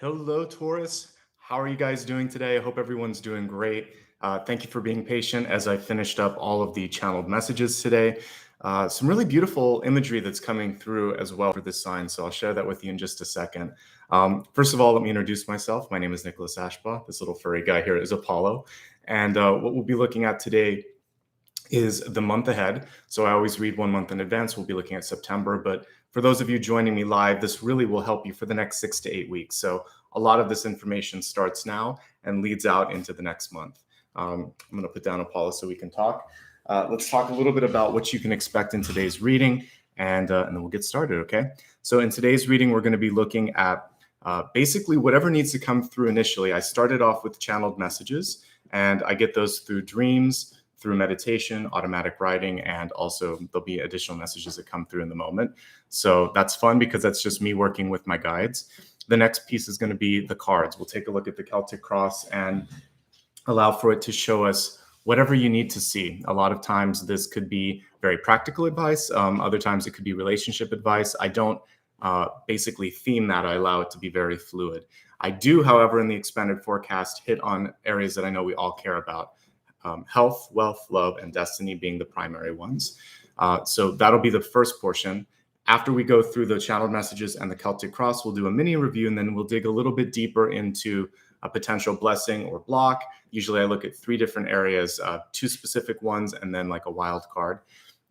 Hello, Taurus. How are you guys doing today? I hope everyone's doing great. Thank you for being patient as I finished up all of the channeled messages today. Some really beautiful imagery that's coming through as well for this sign, so I'll share that with you in just a second. First of all, let me introduce myself. My name is Nicholas Ashbaugh. This little furry guy here is Apollo. And what we'll be looking at today is the month ahead. So I always read 1 month in advance. We'll be looking at September, but for those of you joining me live, this really will help you for the next 6 to 8 weeks. So a lot of this information starts now and leads out into the next month. I'm going to put down Apollo so we can talk. Let's talk a little bit about what you can expect in today's reading, and then we'll get started, okay? So in today's reading, we're going to be looking at basically whatever needs to come through initially. I started off with channeled messages, and I get those through dreams, through meditation, automatic writing, and also there'll be additional messages that come through in the moment. So that's fun because that's just me working with my guides. The next piece is going to be the cards. We'll take a look at the Celtic Cross and allow for it to show us whatever you need to see. A lot of times this could be very practical advice. Other times it could be relationship advice. I don't basically theme that. I allow it to be very fluid. I do, however, in the expanded forecast, hit on areas that I know we all care about. Health, wealth, love, and destiny being the primary ones. So that'll be the first portion. After we go through the channeled messages and the Celtic Cross, we'll do a mini review, and then we'll dig a little bit deeper into a potential blessing or block. Usually I look at 3 different areas, 2 specific ones, and then like a wild card.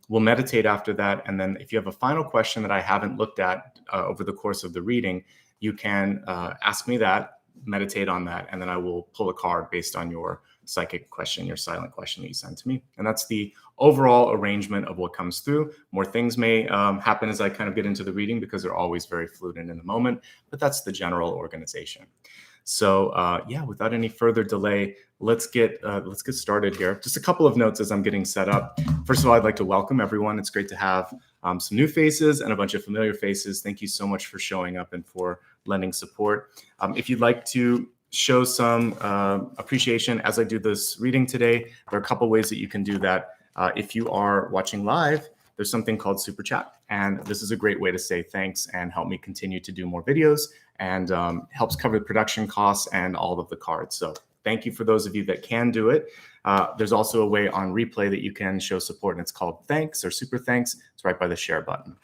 We'll meditate after that. And then if you have a final question that I haven't looked at over the course of the reading, you can ask me that, meditate on that, and then I will pull a card based on your psychic question, your silent question that you sent to me. And that's the overall arrangement of what comes through. More things may happen as I kind of get into the reading because they're always very fluid and in the moment, but that's the general organization. So yeah, without any further delay, let's get started here. Just a couple of notes as I'm getting set up. First of all, I'd like to welcome everyone. It's great to have some new faces and a bunch of familiar faces. Thank you so much for showing up and for lending support. If you'd like to show some appreciation as I do this reading today, there are a couple ways that you can do that. If you are watching live, there's something called Super Chat, and this is a great way to say thanks and help me continue to do more videos, and helps cover the production costs and all of the cards. So thank you for those of you that can do it. There's also a way on replay that you can show support, and it's called Thanks or Super Thanks. It's right by the share button.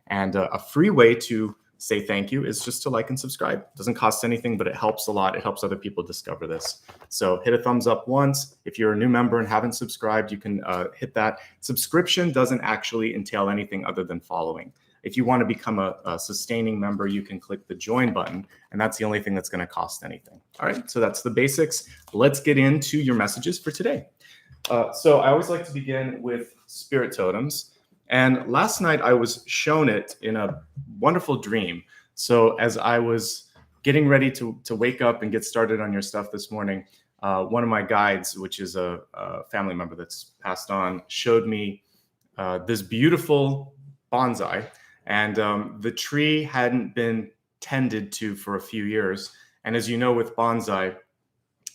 And a free way to say thank you is just to like and subscribe. It doesn't cost anything, but it helps a lot. It helps other people discover this. So hit a thumbs up once. If you're a new member and haven't subscribed, you can hit that. Subscription doesn't actually entail anything other than following. If you want to become a sustaining member, you can click the join button, and that's the only thing that's going to cost anything. All right, so that's the basics. Let's get into your messages for today. So I always like to begin with spirit totems. And last night I was shown it in a wonderful dream. So as I was getting ready to wake up and get started on your stuff this morning, one of my guides, which is a family member that's passed on, showed me this beautiful bonsai. And the tree hadn't been tended to for a few years. And as you know, with bonsai,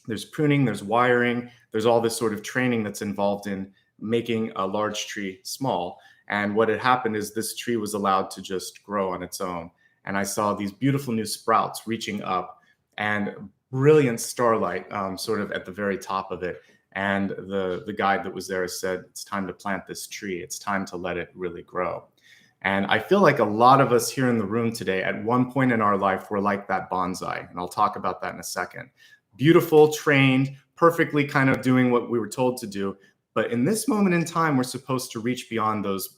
there's pruning, there's wiring, there's all this sort of training that's involved in making a large tree small. And what had happened is this tree was allowed to just grow on its own. And I saw these beautiful new sprouts reaching up and brilliant starlight sort of at the very top of it. And the guide that was there said, it's time to plant this tree. It's time to let it really grow. And I feel like a lot of us here in the room today, at one point in our life, were like that bonsai. And I'll talk about that in a second. Beautiful, trained, perfectly kind of doing what we were told to do. But in this moment in time, we're supposed to reach beyond those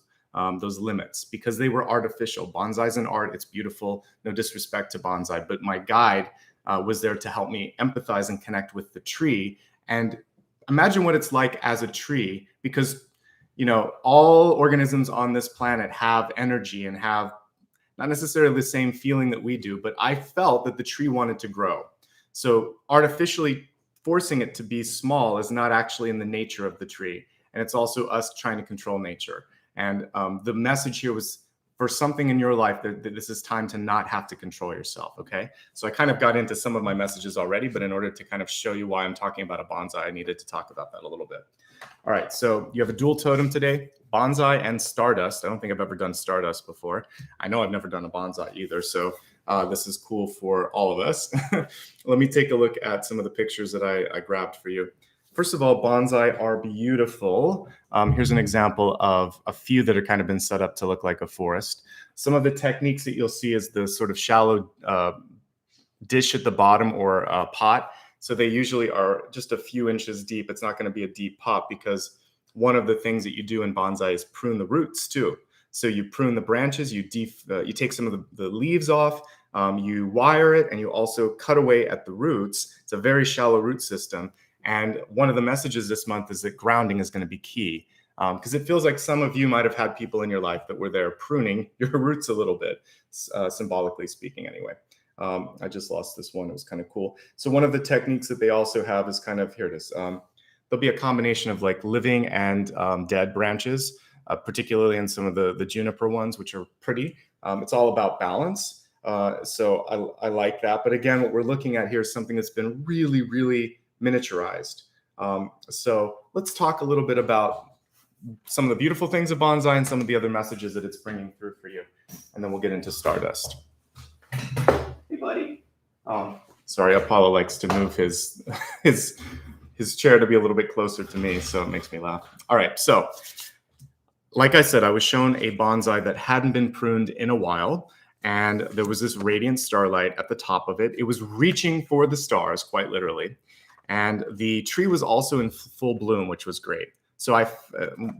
limits because they were artificial. Bonsai's an art. It's beautiful. No disrespect to bonsai. But my guide was there to help me empathize and connect with the tree and imagine what it's like as a tree, because you know, all organisms on this planet have energy and have not necessarily the same feeling that we do, but I felt that the tree wanted to grow. So artificially forcing it to be small is not actually in the nature of the tree. And it's also us trying to control nature. And the message here was for something in your life that this is time to not have to control yourself, okay? So I kind of got into some of my messages already, but in order to kind of show you why I'm talking about a bonsai, I needed to talk about that a little bit. All right, so you have a dual totem today, bonsai and stardust. I don't think I've ever done stardust before. I know I've never done a bonsai either. So this is cool for all of us. Let me take a look at some of the pictures that I grabbed for you. First of all, bonsai are beautiful. Here's an example of a few that are kind of been set up to look like a forest. Some of the techniques that you'll see is the sort of shallow dish at the bottom or pot. So they usually are just a few inches deep. It's not going to be a deep pot because one of the things that you do in bonsai is prune the roots too. So you prune the branches, you take some of the leaves off, you wire it, and you also cut away at the roots. It's a very shallow root system. And one of the messages this month is that grounding is going to be key, because it feels like some of you might have had people in your life that were there pruning your roots a little bit, symbolically speaking anyway. I just lost this one. It was kind of cool. So one of the techniques that they also have is kind of, here it is. There'll be a combination of like living and dead branches, particularly in some of the juniper ones, which are pretty. It's all about balance. So I like that. But again, what we're looking at here is something that's been really, really miniaturized. So let's talk a little bit about some of the beautiful things of bonsai and some of the other messages that it's bringing through for you. And then we'll get into stardust. Hey, buddy. Sorry, Apollo likes to move his chair to be a little bit closer to me, so it makes me laugh. All right, so like I said, I was shown a bonsai that hadn't been pruned in a while, and there was this radiant starlight at the top of it. It was reaching for the stars, quite literally, and the tree was also in full bloom, which was great. So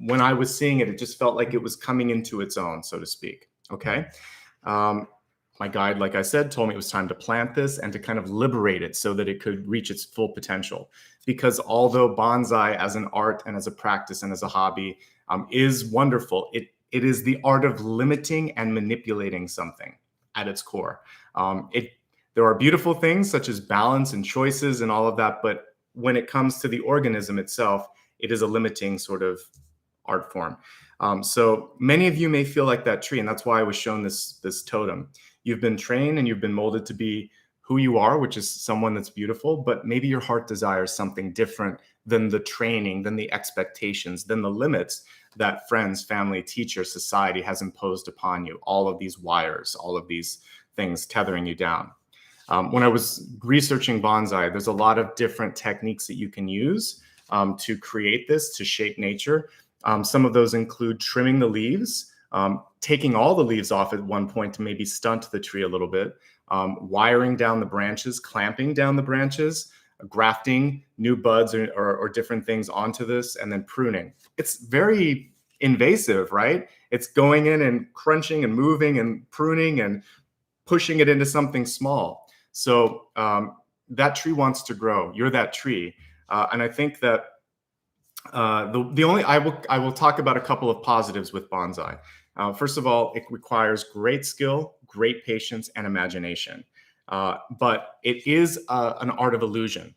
when I was seeing it, it just felt like it was coming into its own, so to speak, okay? My guide, like I said, told me it was time to plant this and to kind of liberate it so that it could reach its full potential. Because although bonsai as an art and as a practice and as a hobby is wonderful, it is the art of limiting and manipulating something at its core. There are beautiful things such as balance and choices and all of that, but when it comes to the organism itself, it is a limiting sort of art form. So many of you may feel like that tree, and that's why I was shown this totem. You've been trained and you've been molded to be who you are, which is someone that's beautiful, but maybe your heart desires something different than the training, than the expectations, than the limits that friends, family, teacher, society has imposed upon you. All of these wires, all of these things tethering you down. When I was researching bonsai, there's a lot of different techniques that you can use to create this, to shape nature. Some of those include trimming the leaves, taking all the leaves off at one point to maybe stunt the tree a little bit, wiring down the branches, clamping down the branches, grafting new buds or different things onto this, and then pruning. It's very invasive, right? It's going in and crunching and moving and pruning and pushing it into something small. So that tree wants to grow. You're that tree. And I think that I will talk about a couple of positives with bonsai. First of all, it requires great skill, great patience, and imagination. But it is an art of illusion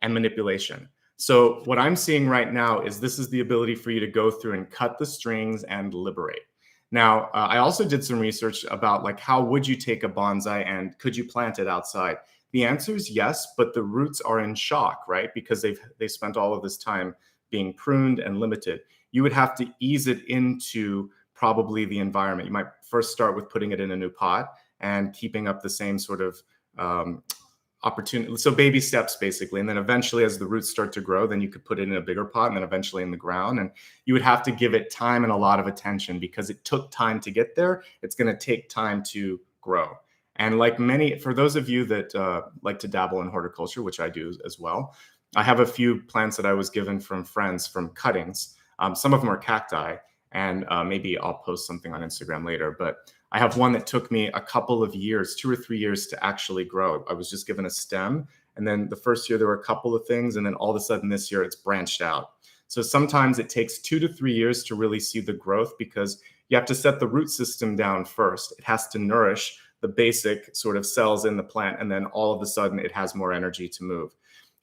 and manipulation. So what I'm seeing right now is this is the ability for you to go through and cut the strings and liberate. Now, I also did some research about like how would you take a bonsai and could you plant it outside? The answer is yes, but the roots are in shock, right? Because they spent all of this time being pruned and limited. You would have to ease it into probably the environment. You might first start with putting it in a new pot and keeping up the same sort of opportunity. So baby steps basically. And then eventually as the roots start to grow, then you could put it in a bigger pot and then eventually in the ground. And you would have to give it time and a lot of attention because it took time to get there. It's going to take time to grow. And like for those of you that like to dabble in horticulture, which I do as well, I have a few plants that I was given from friends from cuttings. Some of them are cacti, and maybe I'll post something on Instagram later. But I have one that took me a couple of years, 2 or 3 years to actually grow. I was just given a stem. And then the first year there were a couple of things. And then all of a sudden this year it's branched out. So sometimes it takes 2 to 3 years to really see the growth because you have to set the root system down first. It has to nourish the basic sort of cells in the plant. And then all of a sudden it has more energy to move.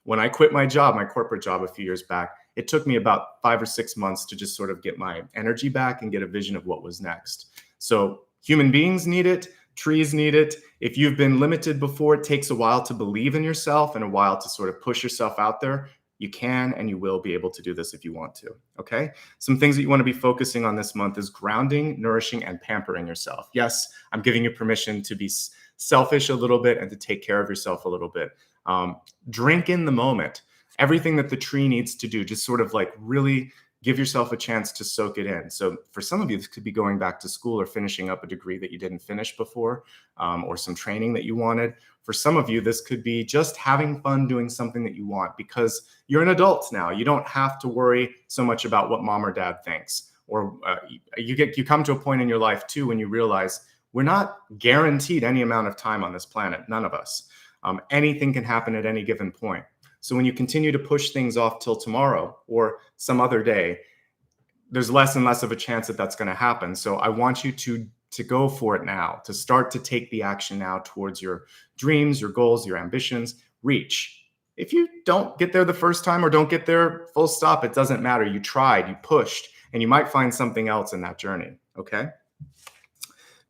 When I quit my job, my corporate job a few years back, it took me about 5 or 6 months to just sort of get my energy back and get a vision of what was next. So human beings need it. Trees need it. If you've been limited before, it takes a while to believe in yourself and a while to sort of push yourself out there. You can and you will be able to do this if you want to, okay? Some things that you want to be focusing on this month is grounding, nourishing, and pampering yourself. Yes, I'm giving you permission to be selfish a little bit and to take care of yourself a little bit. Drink in the moment. Everything that the tree needs to do, just sort of like really give yourself a chance to soak it in. So for some of you, this could be going back to school or finishing up a degree that you didn't finish before, or some training that you wanted. For some of you, this could be just having fun doing something that you want because you're an adult now. You don't have to worry so much about what mom or dad thinks. Or you come to a point in your life too when you realize we're not guaranteed any amount of time on this planet, none of us. Anything can happen at any given point. So when you continue to push things off till tomorrow or some other day, there's less and less of a chance that that's going to happen. So I want you to go for it now, to start to take the action now towards your dreams, your goals, your ambitions. Reach. If you don't get there the first time or don't get there full stop, it doesn't matter. You tried, you pushed, and you might find something else in that journey. Okay?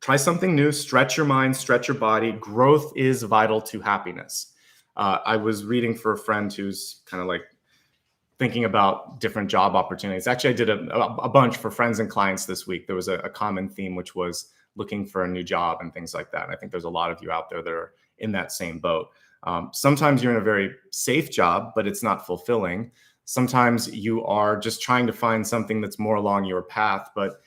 Try something new, stretch your mind, stretch your body. Growth is vital to happiness. I was reading for a friend who's kind of like thinking about different job opportunities. Actually, I did a bunch for friends and clients this week. There was a common theme, which was looking for a new job and things like that. And I think there's a lot of you out there that are in that same boat. Sometimes you're in a very safe job, but it's not fulfilling. Sometimes you are just trying to find something that's more along your path, but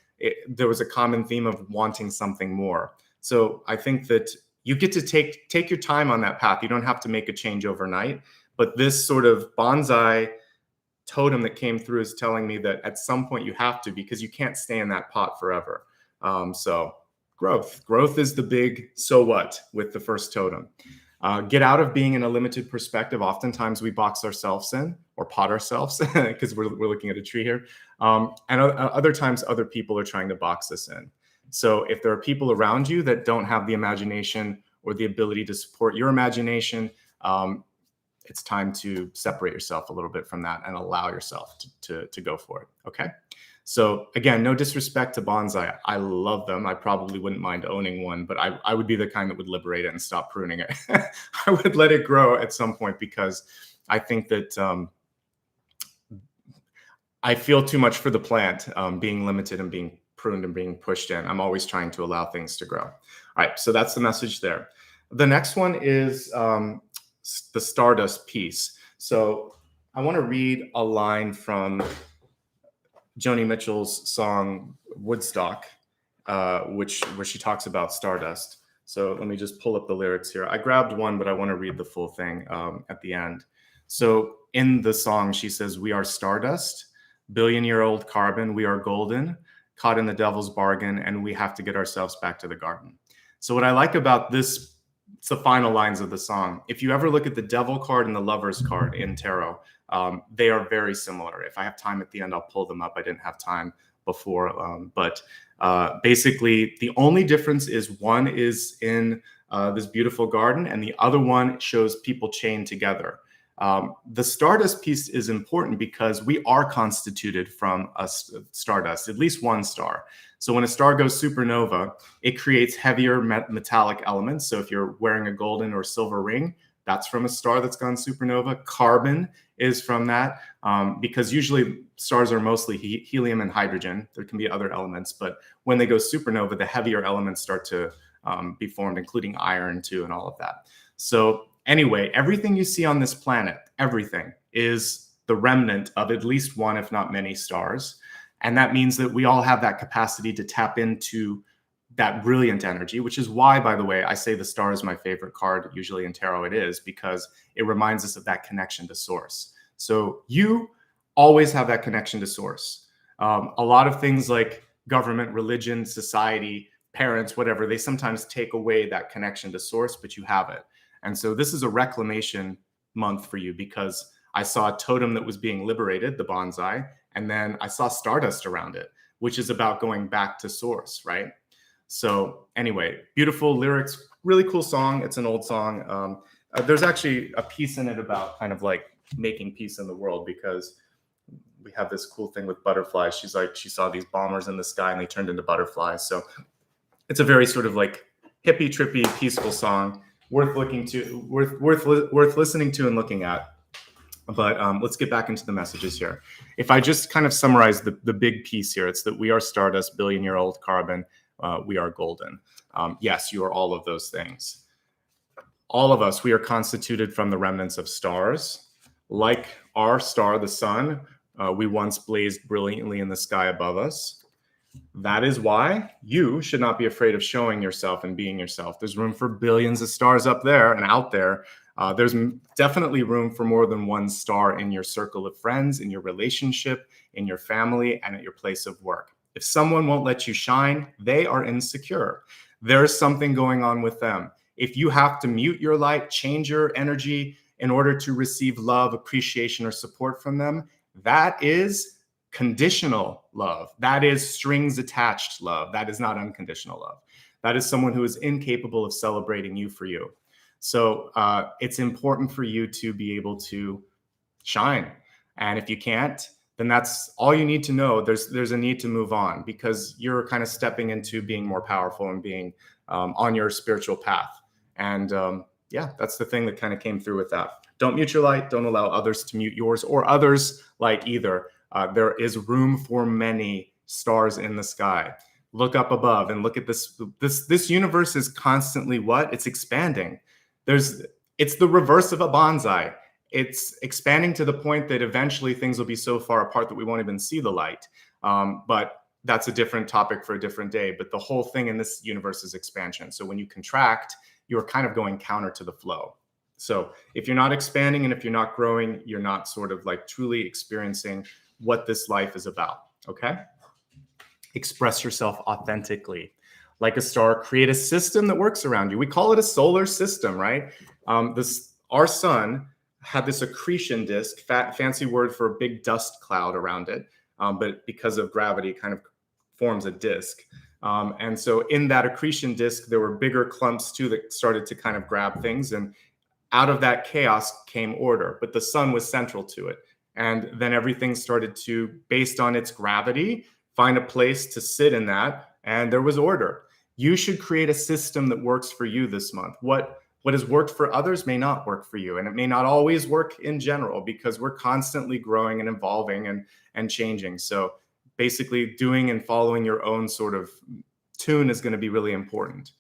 there was a common theme of wanting something more. So I think that you get to take your time on that path. You don't have to make a change overnight, but this sort of bonsai totem that came through is telling me that at some point you have to, because you can't stay in that pot forever. So growth is the big so what with the first totem. Get out of being in a limited perspective. Oftentimes we box ourselves in or pot ourselves because we're looking at a tree here. And other times other people are trying to box us in. So if there are people around you that don't have the imagination or the ability to support your imagination, it's time to separate yourself a little bit from that and allow yourself to go for it. Okay. So again, no disrespect to bonsai. I love them. I probably wouldn't mind owning one, but I would be the kind that would liberate it and stop pruning it. I would let it grow at some point because I think that I feel too much for the plant being limited and being pruned and being pushed in. I'm always trying to allow things to grow. All right, so that's the message there. The next one is the stardust piece. So I want to read a line from Joni Mitchell's song Woodstock, where she talks about stardust. So let me just pull up the lyrics here. I grabbed one, but I want to read the full thing at the end. So in the song, she says, "We are stardust, billion-year-old carbon. We are golden, caught in the devil's bargain, and we have to get ourselves back to the garden." So what I like about this, it's the final lines of the song. If you ever look at the devil card and the lover's card in tarot, they are very similar. If I have time at the end, I'll pull them up. I didn't have time before, but basically the only difference is one is in this beautiful garden and the other one shows people chained together. The stardust piece is important because we are constituted from a stardust, at least one star. So when a star goes supernova, it creates heavier metallic elements. So if you're wearing a golden or silver ring, that's from a star that's gone supernova. Carbon is from that, because usually stars are mostly helium and hydrogen. There can be other elements, but when they go supernova, the heavier elements start to be formed, including iron too, and all of that. So anyway, everything you see on this planet, everything is the remnant of at least one, if not many stars. And that means that we all have that capacity to tap into that brilliant energy, which is why, by the way, I say the star is my favorite card. Usually in tarot it is, because it reminds us of that connection to source. So you always have that connection to source. A lot of things like government, religion, society, parents, whatever, they sometimes take away that connection to source, but you have it. And so this is a reclamation month for you, because I saw a totem that was being liberated, the bonsai, and then I saw stardust around it, which is about going back to source, right? So anyway, beautiful lyrics, really cool song. It's an old song. There's actually a piece in it about kind of like making peace in the world, because we have this cool thing with butterflies. She's like, she saw these bombers in the sky and they turned into butterflies. So it's a very sort of like hippie, trippy, peaceful song, worth listening to and looking at. But let's get back into the messages here. If I just kind of summarize the big piece here, it's that we are stardust, billion-year-old carbon. We are golden. Yes, you are all of those things. all of us, we are constituted from the remnants of stars. Like our star, the sun, we once blazed brilliantly in the sky above us. That is why you should not be afraid of showing yourself and being yourself. There's room for billions of stars up there and out there. There's definitely room for more than one star in your circle of friends, in your relationship, in your family, and at your place of work. If someone won't let you shine, they are insecure. There's something going on with them. If you have to mute your light, change your energy in order to receive love, appreciation, or support from them, that is conditional love. That is strings attached love. That is not unconditional love. That is someone who is incapable of celebrating you for you. So it's important for you to be able to shine. And if you can't, then that's all you need to know. There's a need to move on because you're kind of stepping into being more powerful and being on your spiritual path. And yeah, that's the thing that kind of came through with that. Don't mute your light. Don't allow others to mute yours or others' light either. There is room for many stars in the sky. Look up above and look at this. This universe is constantly what? It's expanding. It's the reverse of a bonsai. It's expanding to the point that eventually things will be so far apart that we won't even see the light. But that's a different topic for a different day. But the whole thing in this universe is expansion. So when you contract, you're kind of going counter to the flow. So if you're not expanding and if you're not growing, you're not sort of like truly experiencing what this life is about, okay? Express yourself authentically. Like a star, create a system that works around you. We call it a solar system, right? Our sun had this accretion disk, fancy word for a big dust cloud around it, but because of gravity, it kind of forms a disk. And so in that accretion disk, there were bigger clumps too that started to kind of grab things. And out of that chaos came order, but the sun was central to it. And then everything started to, based on its gravity, find a place to sit in that. And there was order. You should create a system that works for you this month. What has worked for others may not work for you. And it may not always work in general because we're constantly growing and evolving and changing. So basically doing and following your own sort of tune is going to be really important.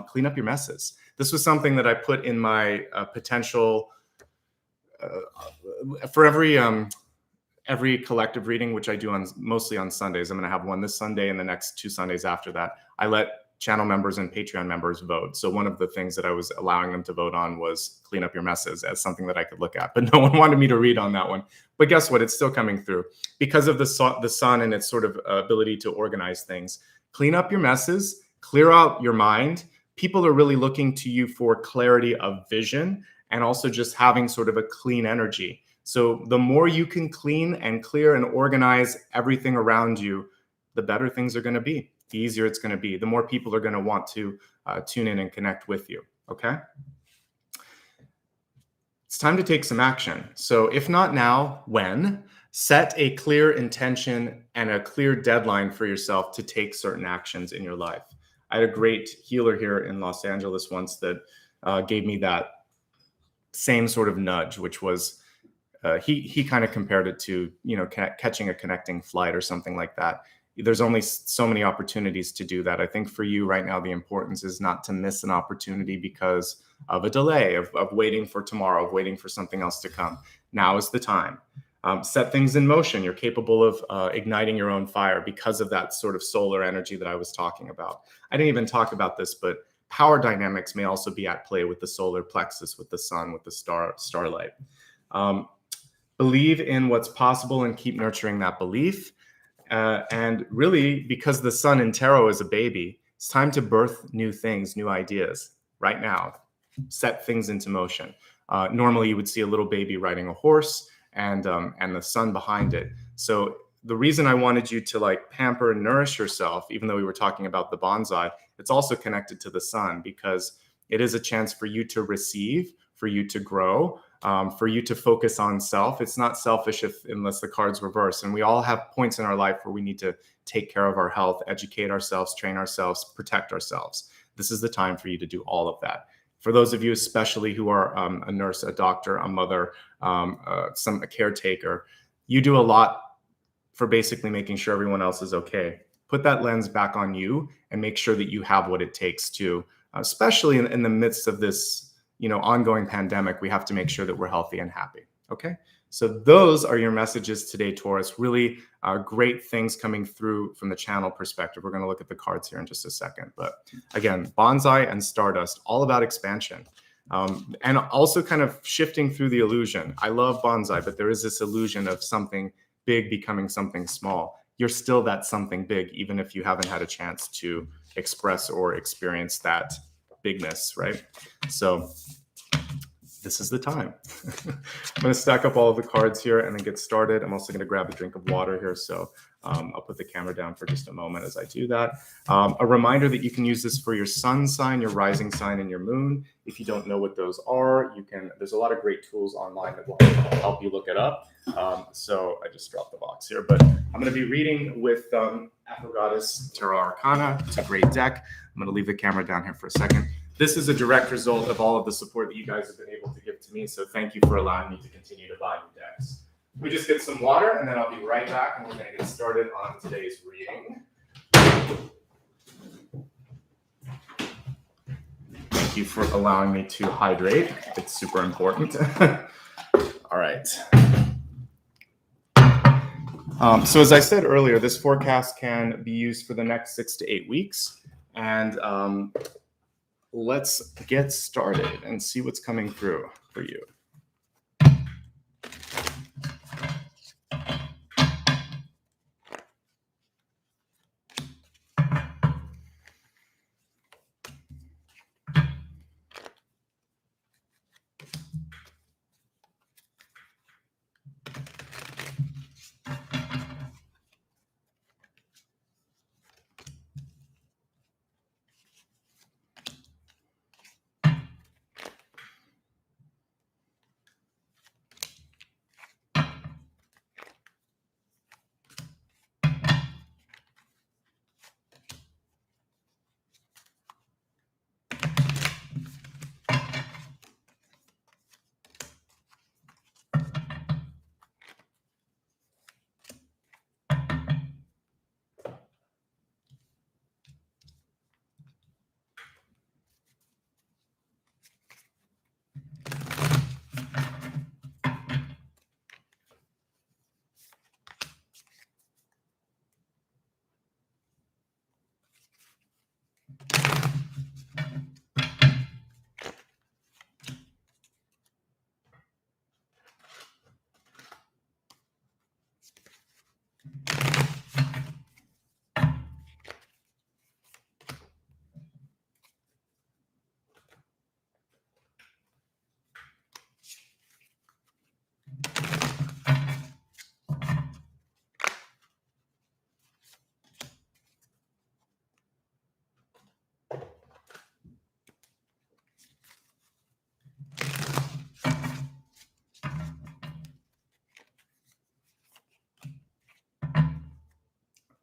Clean up your messes. This was something that I put in my potential for every collective reading, which I do mostly on Sundays. I'm going to have one this Sunday and the next 2 Sundays after that. I let channel members and Patreon members vote. So one of the things that I was allowing them to vote on was clean up your messes as something that I could look at, but no one wanted me to read on that one. But guess what? It's still coming through because of the sun and its sort of ability to organize things. Clean up your messes, clear out your mind. People are really looking to you for clarity of vision and also just having sort of a clean energy. So the more you can clean and clear and organize everything around you, the better things are going to be. The easier it's going to be. The more people are going to want to tune in and connect with you. Okay? It's time to take some action. So if not now, when? Set a clear intention and a clear deadline for yourself to take certain actions in your life. I had a great healer here in Los Angeles once that gave me that same sort of nudge, which was he kind of compared it to, catching a connecting flight or something like that. There's only so many opportunities to do that. I think for you right now, the importance is not to miss an opportunity because of a delay, of waiting for tomorrow, of waiting for something else to come. Now is the time. Set things in motion. You're capable of igniting your own fire because of that sort of solar energy that I was talking about. I didn't even talk about this, but power dynamics may also be at play with the solar plexus, with the sun, with the starlight. Believe in what's possible and keep nurturing that belief. And really, because the sun in tarot is a baby, it's time to birth new things, new ideas right now. Set things into motion. Normally, you would see a little baby riding a horse and the sun behind it. So the reason I wanted you to pamper and nourish yourself, even though we were talking about the bonsai, it's also connected to the sun because it is a chance for you to receive, for you to grow, for you to focus on self. It's not selfish unless the cards reverse. And we all have points in our life where we need to take care of our health, educate ourselves, train ourselves, protect ourselves. This is the time for you to do all of that. For those of you especially who are a nurse, a doctor, a mother, a caretaker, you do a lot for basically making sure everyone else is okay. Put that lens back on you and make sure that you have what it takes to, especially in the midst of this, ongoing pandemic, we have to make sure that we're healthy and happy. Okay. So those are your messages today, Taurus. Really great things coming through from the channel perspective. We're going to look at the cards here in just a second. But again, Bonsai and Stardust, all about expansion. And also kind of shifting through the illusion. I love Bonsai, but there is this illusion of something big becoming something small. You're still that something big, even if you haven't had a chance to express or experience that bigness, right? So this is the time. I'm going to stack up all of the cards here and then get started. I'm also going to grab a drink of water here. So I'll put the camera down for just a moment as I do that. A reminder that you can use this for your sun sign, your rising sign, and your moon. If you don't know what those are, there's a lot of great tools online that will help you look it up. So I just dropped the box here, but I'm going to be reading with Ashbaugh Tarot Arcana. It's a great deck. I'm going to leave the camera down here for a second. This is a direct result of all of the support that you guys have been able to give to me. So thank you for allowing me to continue to buy new decks. We just get some water and then I'll be right back and we're going to get started on today's reading. Thank you for allowing me to hydrate. It's super important. All right. So as I said earlier, this forecast can be used for the next 6 to 8 weeks. And let's get started and see what's coming through for you.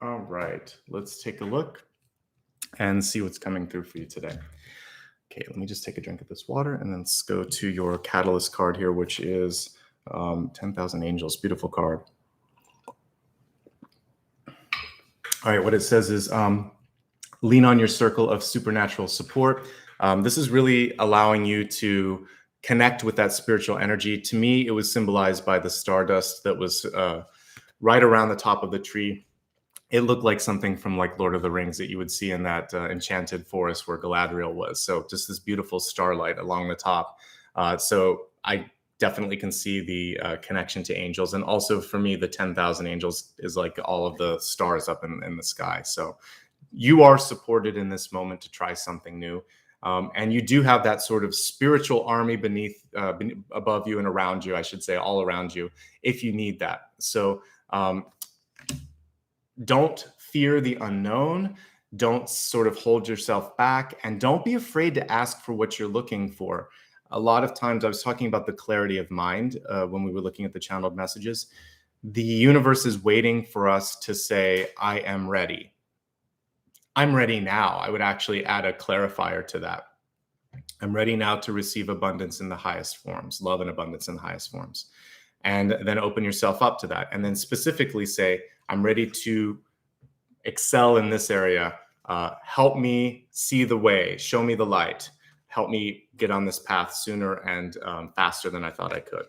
All right, let's take a look and see what's coming through for you today. Okay, let me just take a drink of this water and then let's go to your catalyst card here, which is 10,000 Angels. Beautiful card. All right, what it says is lean on your circle of supernatural support. This is really allowing you to connect with that spiritual energy. To me, it was symbolized by the stardust that was right around the top of the tree. It looked like something from like Lord of the Rings that you would see in that enchanted forest where Galadriel was. So just this beautiful starlight along the top. So I definitely can see the connection to angels. And also for me, the 10,000 angels is like all of the stars up in the sky. So you are supported in this moment to try something new. And you do have that sort of spiritual army above you and around you, I should say, all around you, if you need that. So don't fear the unknown. Don't sort of hold yourself back, and don't be afraid to ask for what you're looking for. A lot of times I was talking about the clarity of mind when we were looking at the channeled messages. The universe is waiting for us to say, I am ready. I'm ready now. I would actually add a clarifier to that. I'm ready now to receive abundance in the highest forms, love and abundance in the highest forms. And then open yourself up to that. And then specifically say, I'm ready to excel in this area. Help me see the way, show me the light. help me get on this path sooner and faster than I thought I could.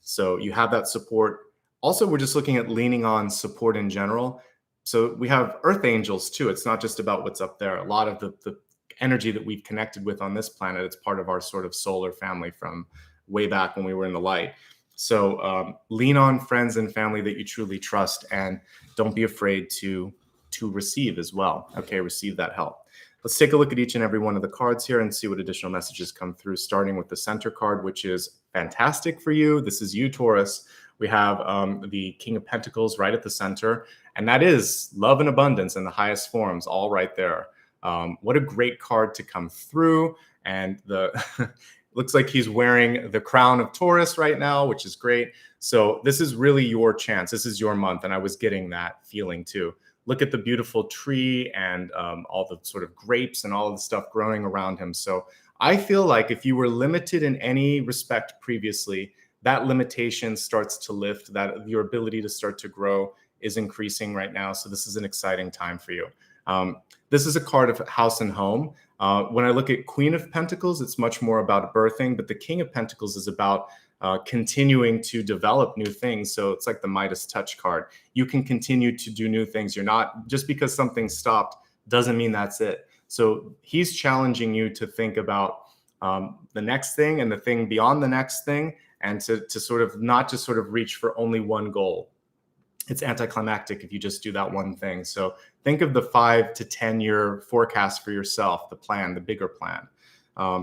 So you have that support. Also, we're just looking at leaning on support in general. So we have earth angels too. It's not just about what's up there. A lot of the energy that we've connected with on this planet, it's part of our sort of solar family from way back when we were in the light. So lean on friends and family that you truly trust, and don't be afraid to receive as well. Okay, receive that help. Let's take a look at each and every one of the cards here and see what additional messages come through, starting with the center card, which is fantastic for you. This is you, Taurus. We have the King of Pentacles right at the center, and that is love and abundance in the highest forms, all right there. What a great card to come through. And the looks like he's wearing the crown of Taurus right now, which is great. So this is really your chance. This is your month. And I was getting that feeling too. Look at the beautiful tree and all the sort of grapes and all of the stuff growing around him. So I feel like if you were limited in any respect previously, that limitation starts to lift, that your ability to start to grow is increasing right now. So this is an exciting time for you. This is a card of house and home. When I look at Queen of Pentacles, it's much more about birthing, but the King of Pentacles is about continuing to develop new things. So it's like the Midas touch card. You can continue to do new things. You're not, just because something stopped doesn't mean that's it. So he's challenging you to think about the next thing and the thing beyond the next thing, and to sort of not just sort of reach for only one goal. It's anticlimactic if you just do that one thing. So think of the 5 to 10 year forecast for yourself, the plan, the bigger plan.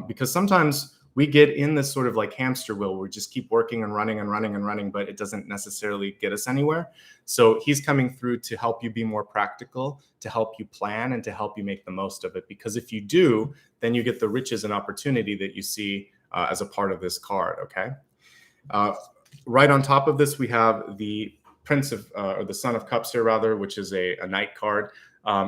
Because sometimes we get in this sort of like hamster wheel where we just keep working and running and running and running, but it doesn't necessarily get us anywhere. So he's coming through to help you be more practical, to help you plan, and to help you make the most of it. Because if you do, then you get the riches and opportunity that you see as a part of this card, okay? Right on top of this, we have the Prince of, or the Son of Cups here rather, which is a Knight card.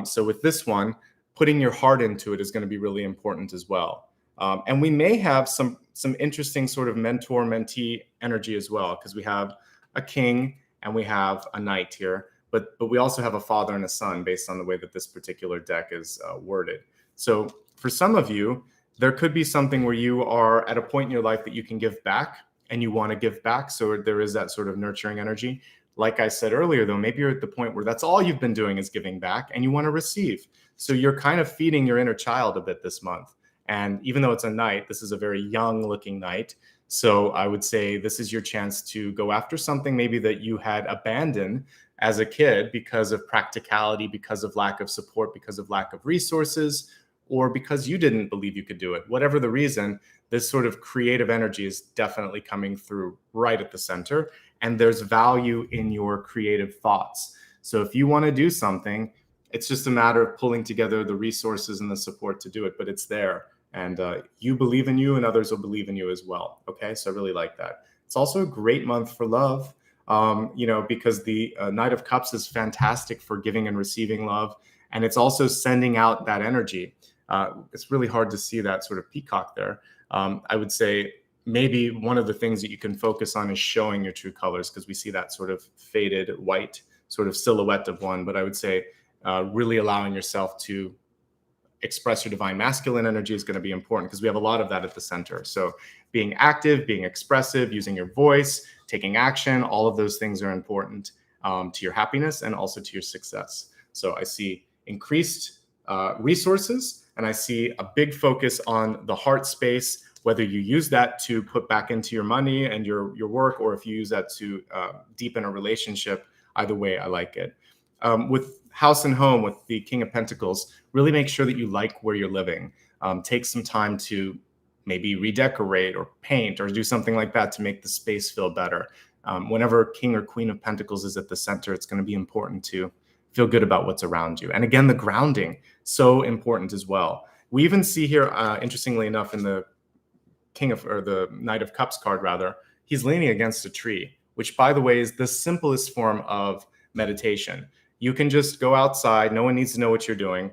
So with this one, putting your heart into it is going to be really important as well. And we may have some interesting sort of mentor-mentee energy as well, because we have a king and we have a knight here, but we also have a father and a son based on the way that this particular deck is worded. So for some of you, there could be something where you are at a point in your life that you can give back and you want to give back. So there is that sort of nurturing energy. Like I said earlier, though, maybe you're at the point where that's all you've been doing is giving back and you want to receive. So you're kind of feeding your inner child a bit this month. And even though it's a knight, this is a very young looking knight. So I would say this is your chance to go after something maybe that you had abandoned as a kid because of practicality, because of lack of support, because of lack of resources, or because you didn't believe you could do it. Whatever the reason, this sort of creative energy is definitely coming through right at the center. And there's value in your creative thoughts. So if you want to do something, it's just a matter of pulling together the resources and the support to do it, but it's there. And you believe in you and others will believe in you as well. Okay, so I really like that. It's also a great month for love, because the Knight of Cups is fantastic for giving and receiving love. And it's also sending out that energy. It's really hard to see that sort of peacock there. I would say maybe one of the things that you can focus on is showing your true colors, because we see that sort of faded white sort of silhouette of one. But I would say really allowing yourself to express your divine masculine energy is going to be important, because we have a lot of that at the center. So being active, being expressive, using your voice, taking action, all of those things are important to your happiness and also to your success. So I see increased resources, and I see a big focus on the heart space, whether you use that to put back into your money and your work, or if you use that to deepen a relationship. Either way, I like it. With house and home, with the King of Pentacles, really make sure that you like where you're living. Take some time to maybe redecorate or paint or do something like that to make the space feel better. Whenever King or Queen of Pentacles is at the center, it's going to be important to feel good about what's around you. And again, the grounding, so important as well. We even see here, interestingly enough, in the the Knight of Cups card rather, he's leaning against a tree, which by the way is the simplest form of meditation. You can just go outside. No one needs to know what you're doing.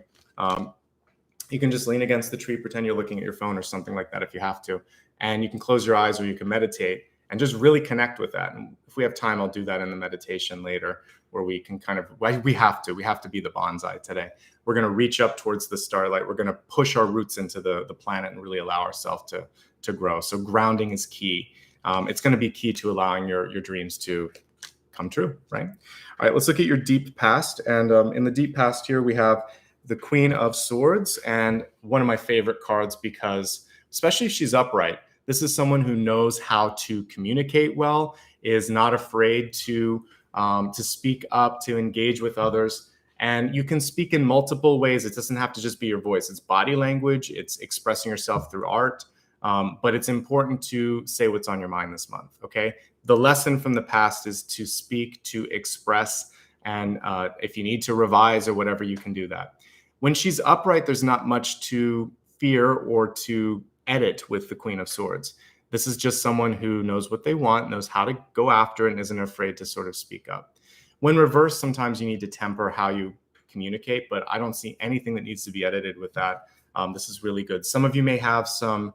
You can just lean against the tree, pretend you're looking at your phone or something like that if you have to. And you can close your eyes or you can meditate and just really connect with that. And if we have time, I'll do that in the meditation later. where we can kind of, we have to be the bonsai today. We're going to reach up towards the starlight. We're going to push our roots into the planet and really allow ourselves to grow. So grounding is key. It's going to be key to allowing your dreams to come true, right? All right, let's look at your deep past. And in the deep past here, we have the Queen of Swords, and one of my favorite cards because, especially if she's upright, this is someone who knows how to communicate well, is not afraid to speak up, to engage with others. And you can speak in multiple ways. It doesn't have to just be your voice. It's body language. It's expressing yourself through art. But it's important to say what's on your mind this month, okay? The lesson from the past is to speak, to express, and if you need to revise or whatever, you can do that. When she's upright, there's not much to fear or to edit with the Queen of Swords. This is just someone who knows what they want, knows how to go after it, and isn't afraid to sort of speak up. When reversed, sometimes you need to temper how you communicate, but I don't see anything that needs to be edited with that. This is really good. Some of you may have some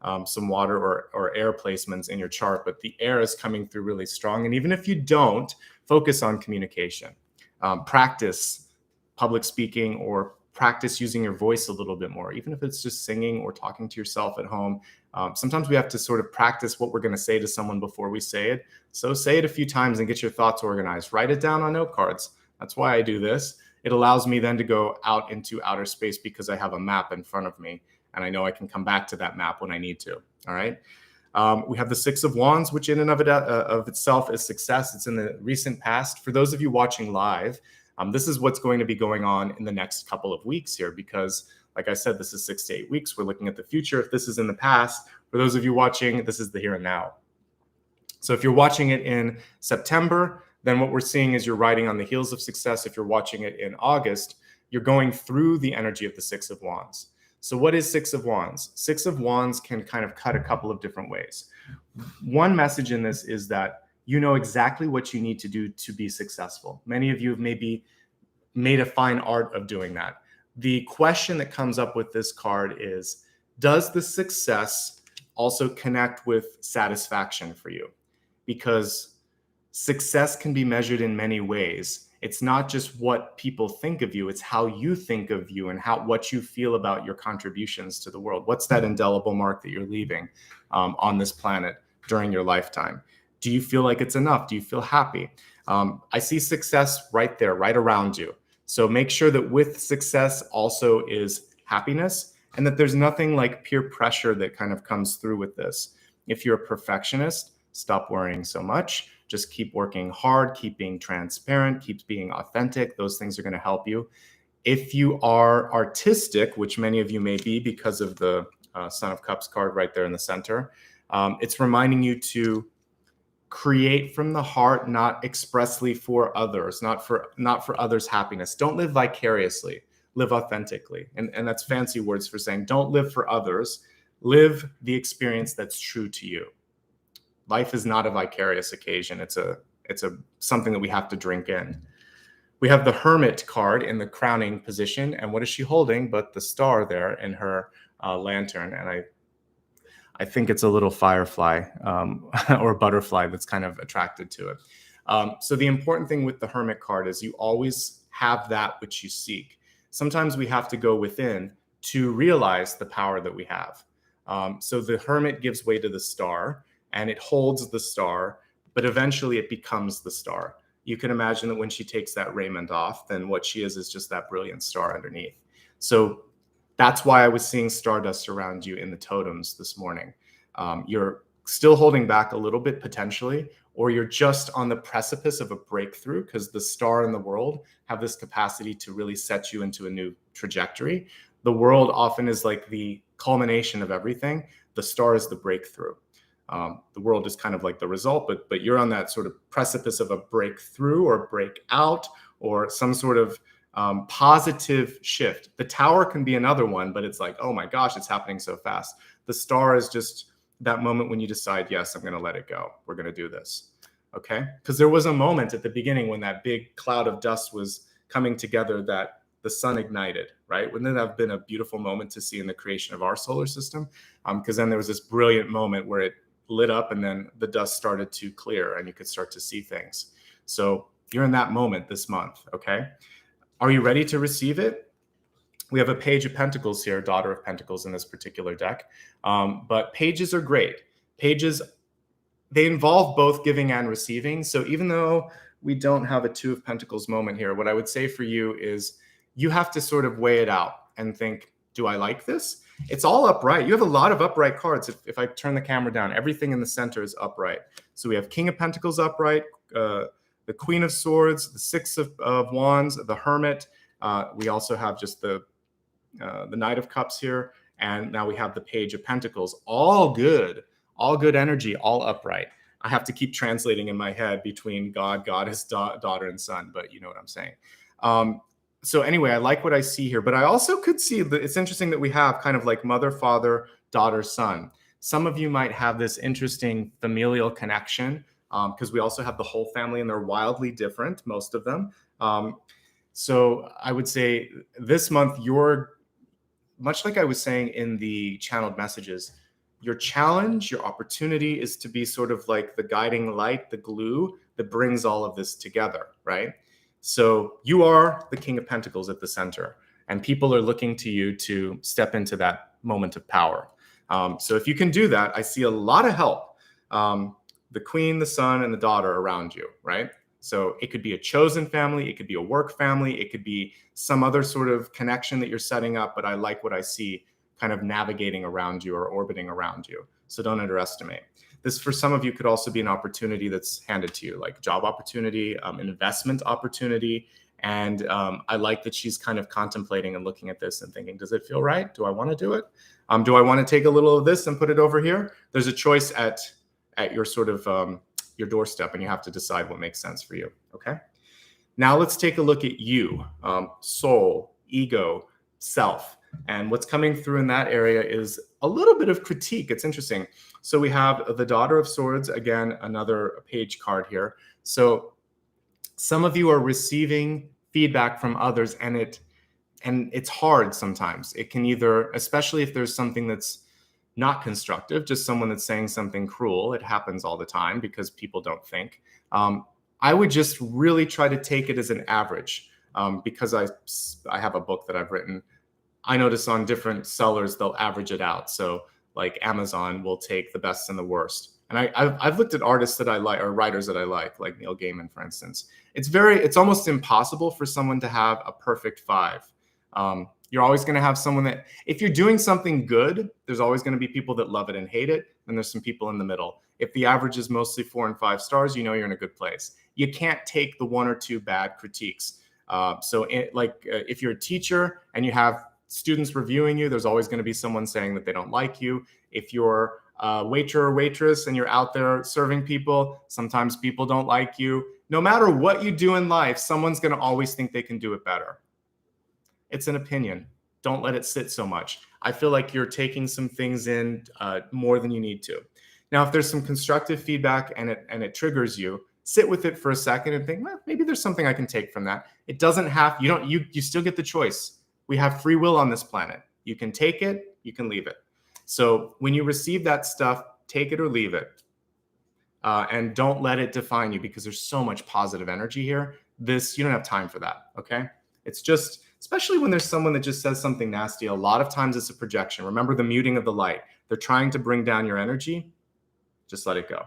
water or air placements in your chart, but the air is coming through really strong. And even if you don't, focus on communication. Practice public speaking or practice using your voice a little bit more, even if it's just singing or talking to yourself at home. Sometimes we have to sort of practice what we're going to say to someone before we say it. So say it a few times and get your thoughts organized. Write it down on note cards. That's why I do this. It allows me then to go out into outer space because I have a map in front of me. And I know I can come back to that map when I need to, all right? We have the Six of Wands, which in and of itself is success. It's in the recent past. For those of you watching live, this is what's going to be going on in the next couple of weeks here because, like I said, this is 6 to 8 weeks. We're looking at the future. If this is in the past, for those of you watching, this is the here and now. So if you're watching it in September, then what we're seeing is you're riding on the heels of success. If you're watching it in August, you're going through the energy of the Six of Wands. So what is Six of Wands? Six of Wands can kind of cut a couple of different ways. One message in this is that you know exactly what you need to do to be successful. Many of you have maybe made a fine art of doing that. The question that comes up with this card is, does the success also connect with satisfaction for you? Because success can be measured in many ways. It's not just what people think of you, it's how you think of you and what you feel about your contributions to the world. What's that indelible mark that you're leaving on this planet during your lifetime? Do you feel like it's enough? Do you feel happy? I see success right there, right around you. So make sure that with success also is happiness and that there's nothing like peer pressure that kind of comes through with this. If you're a perfectionist, stop worrying so much. Just keep working hard, keep being transparent, keep being authentic. Those things are going to help you. If you are artistic, which many of you may be because of the Son of Cups card right there in the center, it's reminding you to create from the heart, not expressly for others, not for others' happiness. Don't live vicariously, live authentically. And that's fancy words for saying don't live for others, live the experience that's true to you. Life is not a vicarious occasion. It's a something that we have to drink in. We have the Hermit card in the crowning position. And what is she holding but the star there in her lantern? And I think it's a little firefly or butterfly that's kind of attracted to it. So the important thing with the Hermit card is you always have that which you seek. Sometimes we have to go within to realize the power that we have. So the Hermit gives way to the star and it holds the star, but eventually it becomes the star. You can imagine that when she takes that raiment off, then what she is just that brilliant star underneath. So that's why I was seeing stardust around you in the totems this morning. You're still holding back a little bit potentially, or you're just on the precipice of a breakthrough because the star and the world have this capacity to really set you into a new trajectory. The world often is like the culmination of everything. The star is the breakthrough. The world is kind of like the result, but you're on that sort of precipice of a breakthrough or breakout or some sort of positive shift. The tower can be another one, but it's like, oh my gosh, it's happening so fast. The star is just that moment when you decide, yes, I'm going to let it go. We're going to do this. Okay. Because there was a moment at the beginning when that big cloud of dust was coming together that the sun ignited, right? Wouldn't that have been a beautiful moment to see in the creation of our solar system? Because then there was this brilliant moment where it lit up and then the dust started to clear and you could start to see things. So You're in that moment this month, okay? Are you ready to receive it? We have a page of pentacles here, daughter of pentacles in this particular deck. But pages are great. Pages, they involve both giving and receiving. So even though we don't have a two of pentacles moment here, what I would say for you is you have to sort of weigh it out and think, do I like this? It's all upright. You have a lot of upright cards. If I turn the camera down, everything in the center is upright. So we have King of Pentacles upright, the Queen of Swords, the Six of Wands, the Hermit. We also have just the Knight of Cups here. And now we have the Page of Pentacles. All good energy, all upright. I have to keep translating in my head between God, Goddess, daughter, and son, but you know what I'm saying. So anyway, I like what I see here, but I also could see that it's interesting that we have kind of like mother, father, daughter, son. Some of you might have this interesting familial connection because we also have the whole family and they're wildly different, most of them. So I would say this month, you're much like I was saying in the channeled messages, your challenge, your opportunity is to be sort of like the guiding light, the glue that brings all of this together, right? So you are the King of Pentacles at the center, and people are looking to you to step into that moment of power. So if you can do that, I see a lot of help. The Queen, the Son, and the daughter around you, right? So it could be a chosen family, it could be a work family, it could be some other sort of connection that you're setting up, but I like what I see kind of navigating around you or orbiting around you. So don't underestimate. This, for some of you, could also be an opportunity that's handed to you, like job opportunity, an investment opportunity. And I like that she's kind of contemplating and looking at this and thinking, does it feel right? Do I want to do it? Do I want to take a little of this and put it over here? There's a choice at your sort of your doorstep, and you have to decide what makes sense for you, okay? Now let's take a look at you, soul, ego, self. And what's coming through in that area is a little bit of critique. It's interesting. So we have the Daughter of Swords, again, another page card here. So some of you are receiving feedback from others, and it's hard sometimes. It can either, especially if there's something that's not constructive, just someone that's saying something cruel. It happens all the time because people don't think. I would just really try to take it as an average because I have a book that I've written. I notice on different sellers, they'll average it out. So like Amazon will take the best and the worst. And I've looked at artists that I like or writers that I like Neil Gaiman, for instance. It's almost impossible for someone to have a perfect 5. You're always going to have someone that, if you're doing something good, there's always going to be people that love it and hate it. And there's some people in the middle. If the average is mostly 4 and 5 stars, you know you're in a good place. You can't take the 1 or 2 bad critiques. If you're a teacher and you have students reviewing you, there's always going to be someone saying that they don't like you. If you're a waiter or waitress and you're out there serving people, sometimes people don't like you. No matter what you do in life, someone's going to always think they can do it better. It's an opinion. Don't let it sit so much. I feel like you're taking some things in more than you need to. Now, if there's some constructive feedback and it triggers you, sit with it for a second and think, well, maybe there's something I can take from that. It doesn't have, you still get the choice. We have free will on this planet. You can take it, you can leave it. So when you receive that stuff, take it or leave it. And don't let it define you because there's so much positive energy here. You don't have time for that, okay? It's just, especially when there's someone that just says something nasty, a lot of times it's a projection. Remember the muting of the light. They're trying to bring down your energy. Just let it go.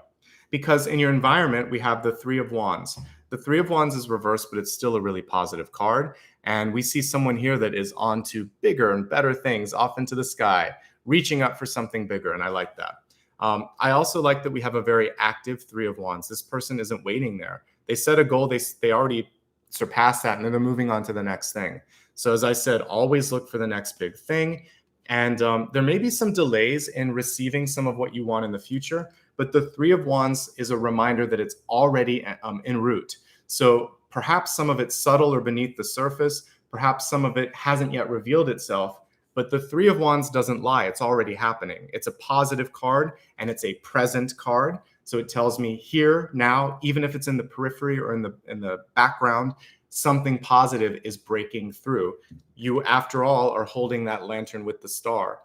Because in your environment, we have the 3 of Wands. The 3 of Wands is reversed, but it's still a really positive card. And we see someone here that is on to bigger and better things, off into the sky, reaching up for something bigger. And I like that. I also like that we have a very active 3 of Wands. This person isn't waiting there. They set a goal. They already surpassed that, and then they're moving on to the next thing. So as I said, always look for the next big thing. And there may be some delays in receiving some of what you want in the future, but the 3 of Wands is a reminder that it's already en route. So perhaps some of it's subtle or beneath the surface. Perhaps some of it hasn't yet revealed itself, but the 3 of Wands doesn't lie. It's already happening. It's a positive card and it's a present card. So it tells me here, now, even if it's in the periphery or in the background, something positive is breaking through. You, after all, are holding that lantern with the star.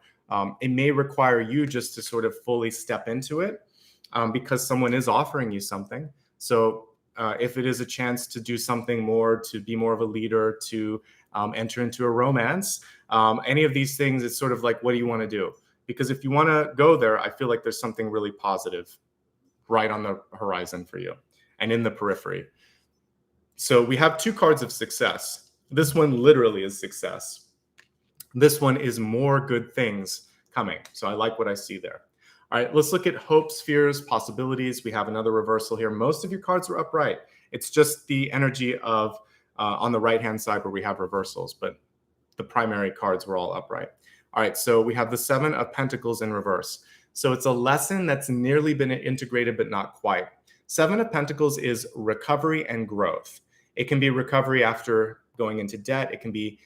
It may require you just to sort of fully step into it because someone is offering you something. So if it is a chance to do something more, to be more of a leader, to enter into a romance, any of these things, it's sort of like, what do you want to do? Because if you want to go there, I feel like there's something really positive right on the horizon for you and in the periphery. So we have 2 cards of success. This one literally is success. This one is more good things coming. So I like what I see there. All right, let's look at hopes, fears, possibilities. We have another reversal here. Most of your cards are upright. It's just the energy of on the right-hand side where we have reversals, but the primary cards were all upright. All right, so we have the 7 of Pentacles in reverse. So it's a lesson that's nearly been integrated, but not quite. 7 of Pentacles is recovery and growth. It can be recovery after going into debt. It can be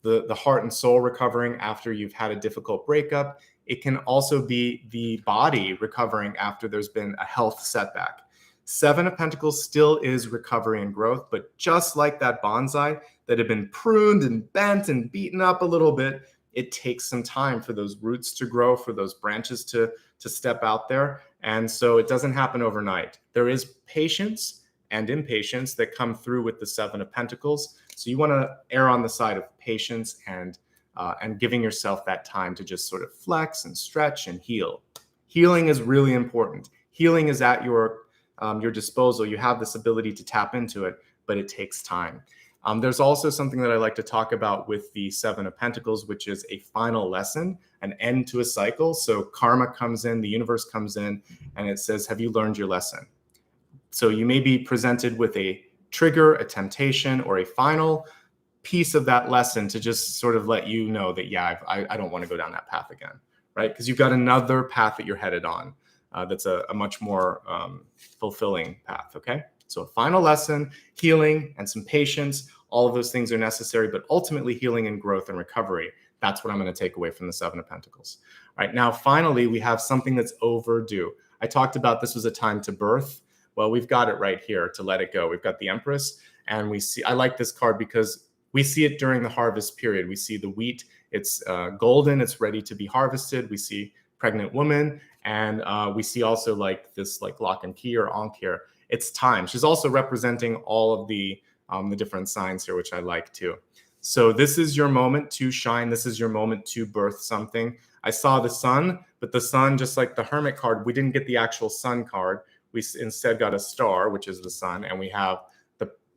the heart and soul recovering after you've had a difficult breakup. It can also be the body recovering after there's been a health setback. 7 of Pentacles still is recovery and growth, but just like that bonsai that had been pruned and bent and beaten up a little bit, it takes some time for those roots to grow, for those branches to step out there. And so it doesn't happen overnight. There is patience and impatience that come through with the 7 of Pentacles. So you want to err on the side of patience and giving yourself that time to just sort of flex and stretch and heal. Healing is really important. Healing is at your disposal. You have this ability to tap into it, but it takes time. There's also something that I like to talk about with the 7 of Pentacles, which is a final lesson, an end to a cycle. So karma comes in, the universe comes in, and it says, have you learned your lesson? So you may be presented with a trigger, a temptation, or a final piece of that lesson to just sort of let you know that, yeah, I don't want to go down that path again, right? Because you've got another path that you're headed on that's a much more fulfilling path, okay? So a final lesson, healing, and some patience, all of those things are necessary, but ultimately healing and growth and recovery, that's what I'm going to take away from the 7 of Pentacles. All right, now finally, we have something that's overdue. I talked about this was a time to birth. Well, we've got it right here to let it go. We've got the Empress, and we see, I like this card because we see it during the harvest period. We see the wheat, it's golden, it's ready to be harvested. We see pregnant woman, and we see also like this like lock and key or ankh here. It's time. She's also representing all of the different signs here, which I like too. So this is your moment to shine. This is your moment to birth something. I saw the sun, but the sun, just like the Hermit card, we didn't get the actual sun card. We instead got a star, which is the sun, and we have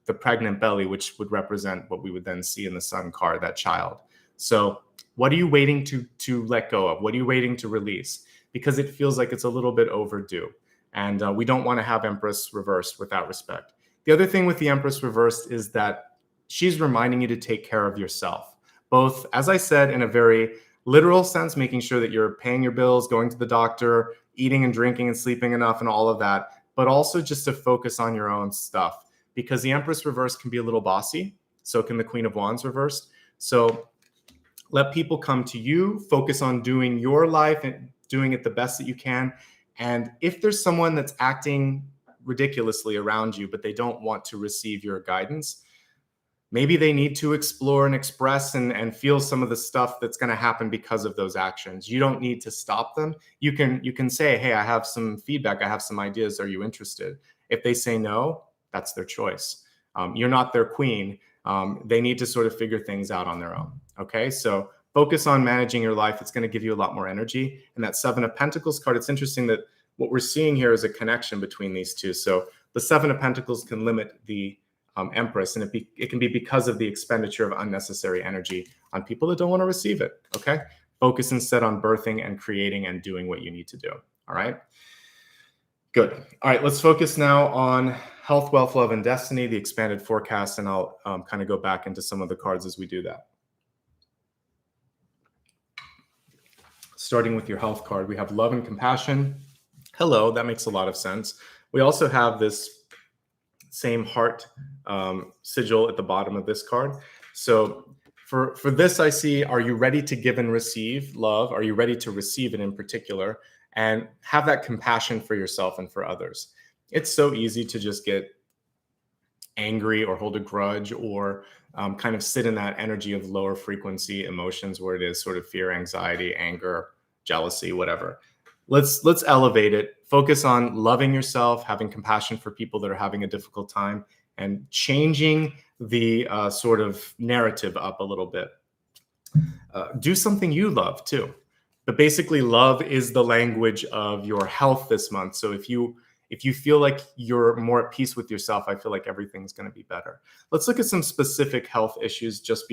the pregnant belly, which would represent what we would then see in the sun card, that child. So what are you waiting to let go of? What are you waiting to release? Because it feels like it's a little bit overdue. And we don't want to have Empress reversed with that respect. The other thing with the Empress reversed is that she's reminding you to take care of yourself. Both, as I said, in a very literal sense, making sure that you're paying your bills, going to the doctor, eating and drinking and sleeping enough and all of that, but also just to focus on your own stuff. Because the Empress reversed can be a little bossy. So can the Queen of Wands reversed. So let people come to you, focus on doing your life and doing it the best that you can. And if there's someone that's acting ridiculously around you, but they don't want to receive your guidance, maybe they need to explore and express and feel some of the stuff that's going to happen because of those actions. You don't need to stop them. You can say, hey, I have some feedback. I have some ideas. Are you interested? If they say no, that's their choice. You're not their queen. They need to sort of figure things out on their own. Okay, so focus on managing your life. It's going to give you a lot more energy. And that 7 of Pentacles card, it's interesting that what we're seeing here is a connection between these two. So the 7 of Pentacles can limit the Empress, and it can be because of the expenditure of unnecessary energy on people that don't want to receive it. Okay, focus instead on birthing and creating and doing what you need to do. All right, good. All right, let's focus now on health, wealth, love, and destiny, the expanded forecast, and I'll kind of go back into some of the cards as we do that. Starting with your health card, we have love and compassion. Hello, that makes a lot of sense. We also have this same heart sigil at the bottom of this card. So for this, I see, are you ready to give and receive love? Are you ready to receive it in particular? And have that compassion for yourself and for others. It's so easy to just get angry or hold a grudge or kind of sit in that energy of lower frequency emotions where it is sort of fear, anxiety, anger, jealousy, whatever. let's elevate it. Focus on loving yourself, having compassion for people that are having a difficult time, and changing the sort of narrative up a little bit. Do something you love too. But basically, love is the language of your health this month. So if you feel like you're more at peace with yourself, I feel like everything's going to be better. Let's look at some specific health issues just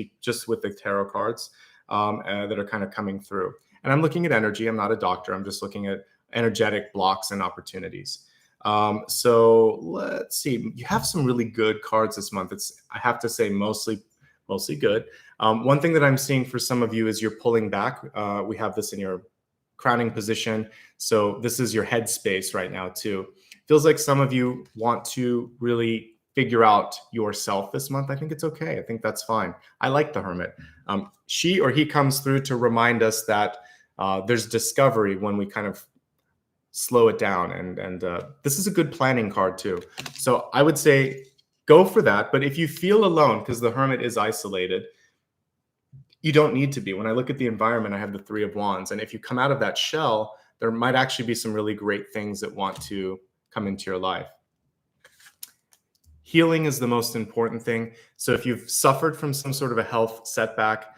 with the tarot cards that are kind of coming through. And I'm looking at energy. I'm not a doctor. I'm just looking at energetic blocks and opportunities. So let's see. You have some really good cards this month. I have to say, mostly good. One thing that I'm seeing for some of you is you're pulling back. We have this in your crowning position. So this is your head space right now too. Feels like some of you want to really figure out yourself this month. I think it's okay. I think that's fine. I like the Hermit. She or he comes through to remind us that there's discovery when we kind of slow it down. And this is a good planning card too. So I would say go for that. But if you feel alone, because the Hermit is isolated, you don't need to be. When I look at the environment, I have the Three of Wands. And if you come out of that shell, there might actually be some really great things that want to come into your life. Healing is the most important thing. So if you've suffered from some sort of a health setback,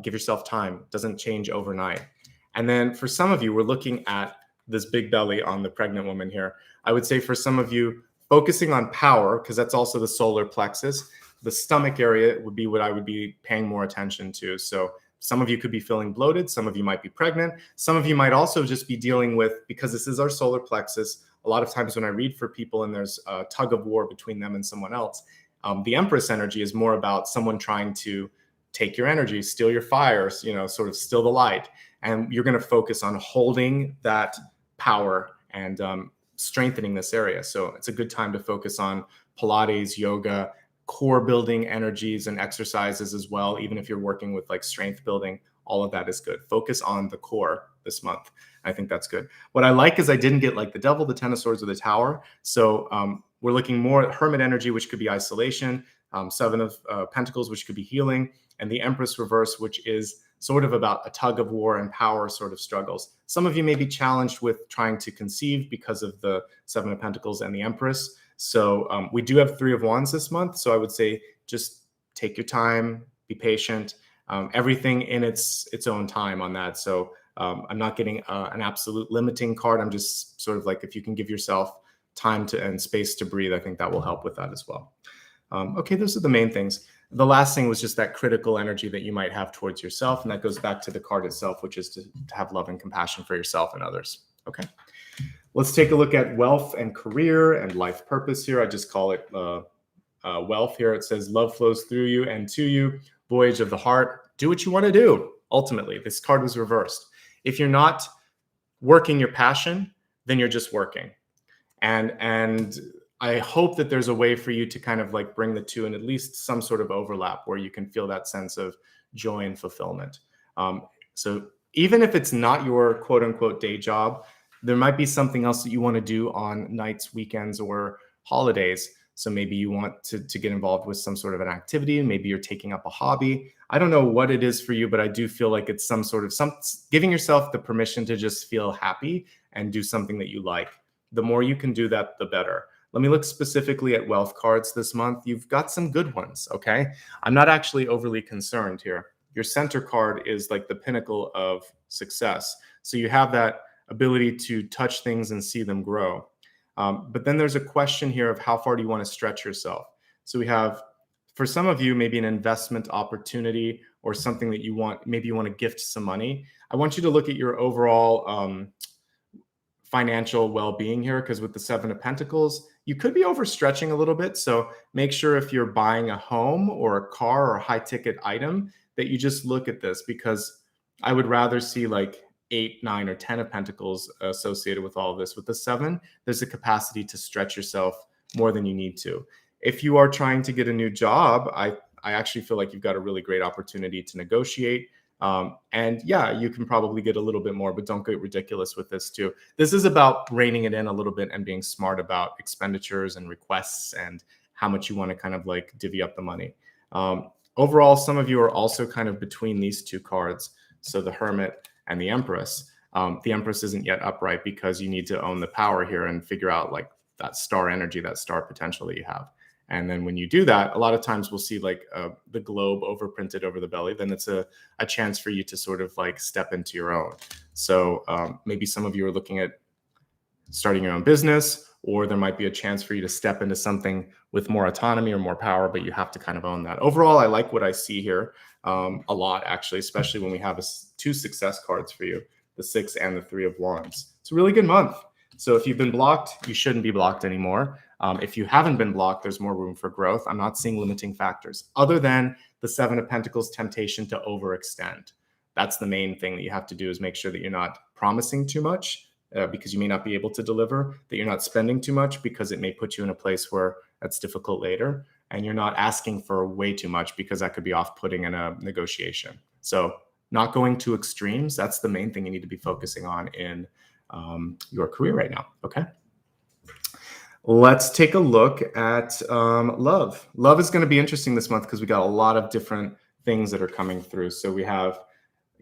give yourself time. It doesn't change overnight. And then for some of you, we're looking at this big belly on the pregnant woman here. I would say for some of you, focusing on power, because that's also the solar plexus. The stomach area would be what I would be paying more attention to. So some of you could be feeling bloated. Some of you might be pregnant. Some of you might also just be dealing with, because this is our solar plexus, a lot of times when I read for people and there's a tug of war between them and someone else, the Empress energy is more about someone trying to take your energy, steal your fire, sort of steal the light. And you're going to focus on holding that power and strengthening this area. So it's a good time to focus on Pilates, yoga, core building energies and exercises as well. Even if you're working with like strength building, all of that is good. Focus on the core this month. I think that's good. What I like is I didn't get like the Devil, the Ten of Swords, or the Tower. So we're looking more at Hermit energy, which could be isolation, Seven of Pentacles, which could be healing, and the Empress reverse, which is sort of about a tug of war and power sort of struggles. Some of you may be challenged with trying to conceive because of the Seven of Pentacles and the Empress. So we do have Three of Wands this month. So I would say just take your time, be patient, everything in its own time on that. So I'm not getting an absolute limiting card. I'm just sort of like, if you can give yourself time and space to breathe, I think that will help with that as well. Okay, those are the main things. The last thing was just that critical energy that you might have towards yourself. And that goes back to the card itself, which is to have love and compassion for yourself and others. Okay. Let's take a look at wealth and career and life purpose here. I just call it wealth here. It says love flows through you and to you, voyage of the heart. Do what you want to do. Ultimately, this card was reversed. If you're not working your passion, then you're just working. And I hope that there's a way for you to kind of like bring the two in at least some sort of overlap where you can feel that sense of joy and fulfillment. So even if it's not your quote unquote day job, there might be something else that you want to do on nights, weekends, or holidays. So maybe you want to get involved with some sort of an activity. Maybe you're taking up a hobby. I don't know what it is for you, but I do feel like it's some sort of giving yourself the permission to just feel happy and do something that you like. The more you can do that, the better. Let me look specifically at wealth cards this month. You've got some good ones, okay? I'm not actually overly concerned here. Your center card is like the pinnacle of success. So you have that ability to touch things and see them grow. But then there's a question here of how far do you want to stretch yourself? So we have, for some of you, maybe an investment opportunity or something that you want, maybe you want to gift some money. I want you to look at your overall financial well-being here, because with the Seven of Pentacles, you could be overstretching a little bit. So make sure if you're buying a home or a car or a high-ticket item that you just look at this, because I would rather see like 8, 9, or 10 of Pentacles associated with all of this. With the Seven, there's a capacity to stretch yourself more than you need to. If you are trying to get a new job, I actually feel like you've got a really great opportunity to negotiate. And yeah, you can probably get a little bit more, but don't get ridiculous with this too. This is about reining it in a little bit and being smart about expenditures and requests and how much you want to kind of like divvy up the money. Overall, some of you are also kind of between these two cards. So the Hermit and the Empress. The Empress isn't yet upright because you need to own the power here and figure out like that star energy, that star potential that you have. And then when you do that, a lot of times we'll see like the globe overprinted over the belly. Then it's a chance for you to sort of like step into your own. So maybe some of you are looking at starting your own business, or there might be a chance for you to step into something with more autonomy or more power, but you have to kind of own that. Overall, I like what I see here a lot, actually, especially when we have two success cards for you, the 6 and the 3 of Wands. It's a really good month. So if you've been blocked, you shouldn't be blocked anymore. If you haven't been blocked, there's more room for growth. I'm not seeing limiting factors other than the 7 of Pentacles temptation to overextend. That's the main thing that you have to do, is make sure that you're not promising too much because you may not be able to deliver, that you're not spending too much because it may put you in a place where that's difficult later, and you're not asking for way too much because that could be off-putting in a negotiation. So not going to extremes, that's the main thing you need to be focusing on in your career right now, okay? Let's take a look at love. Love is going to be interesting this month because we got a lot of different things that are coming through. So we have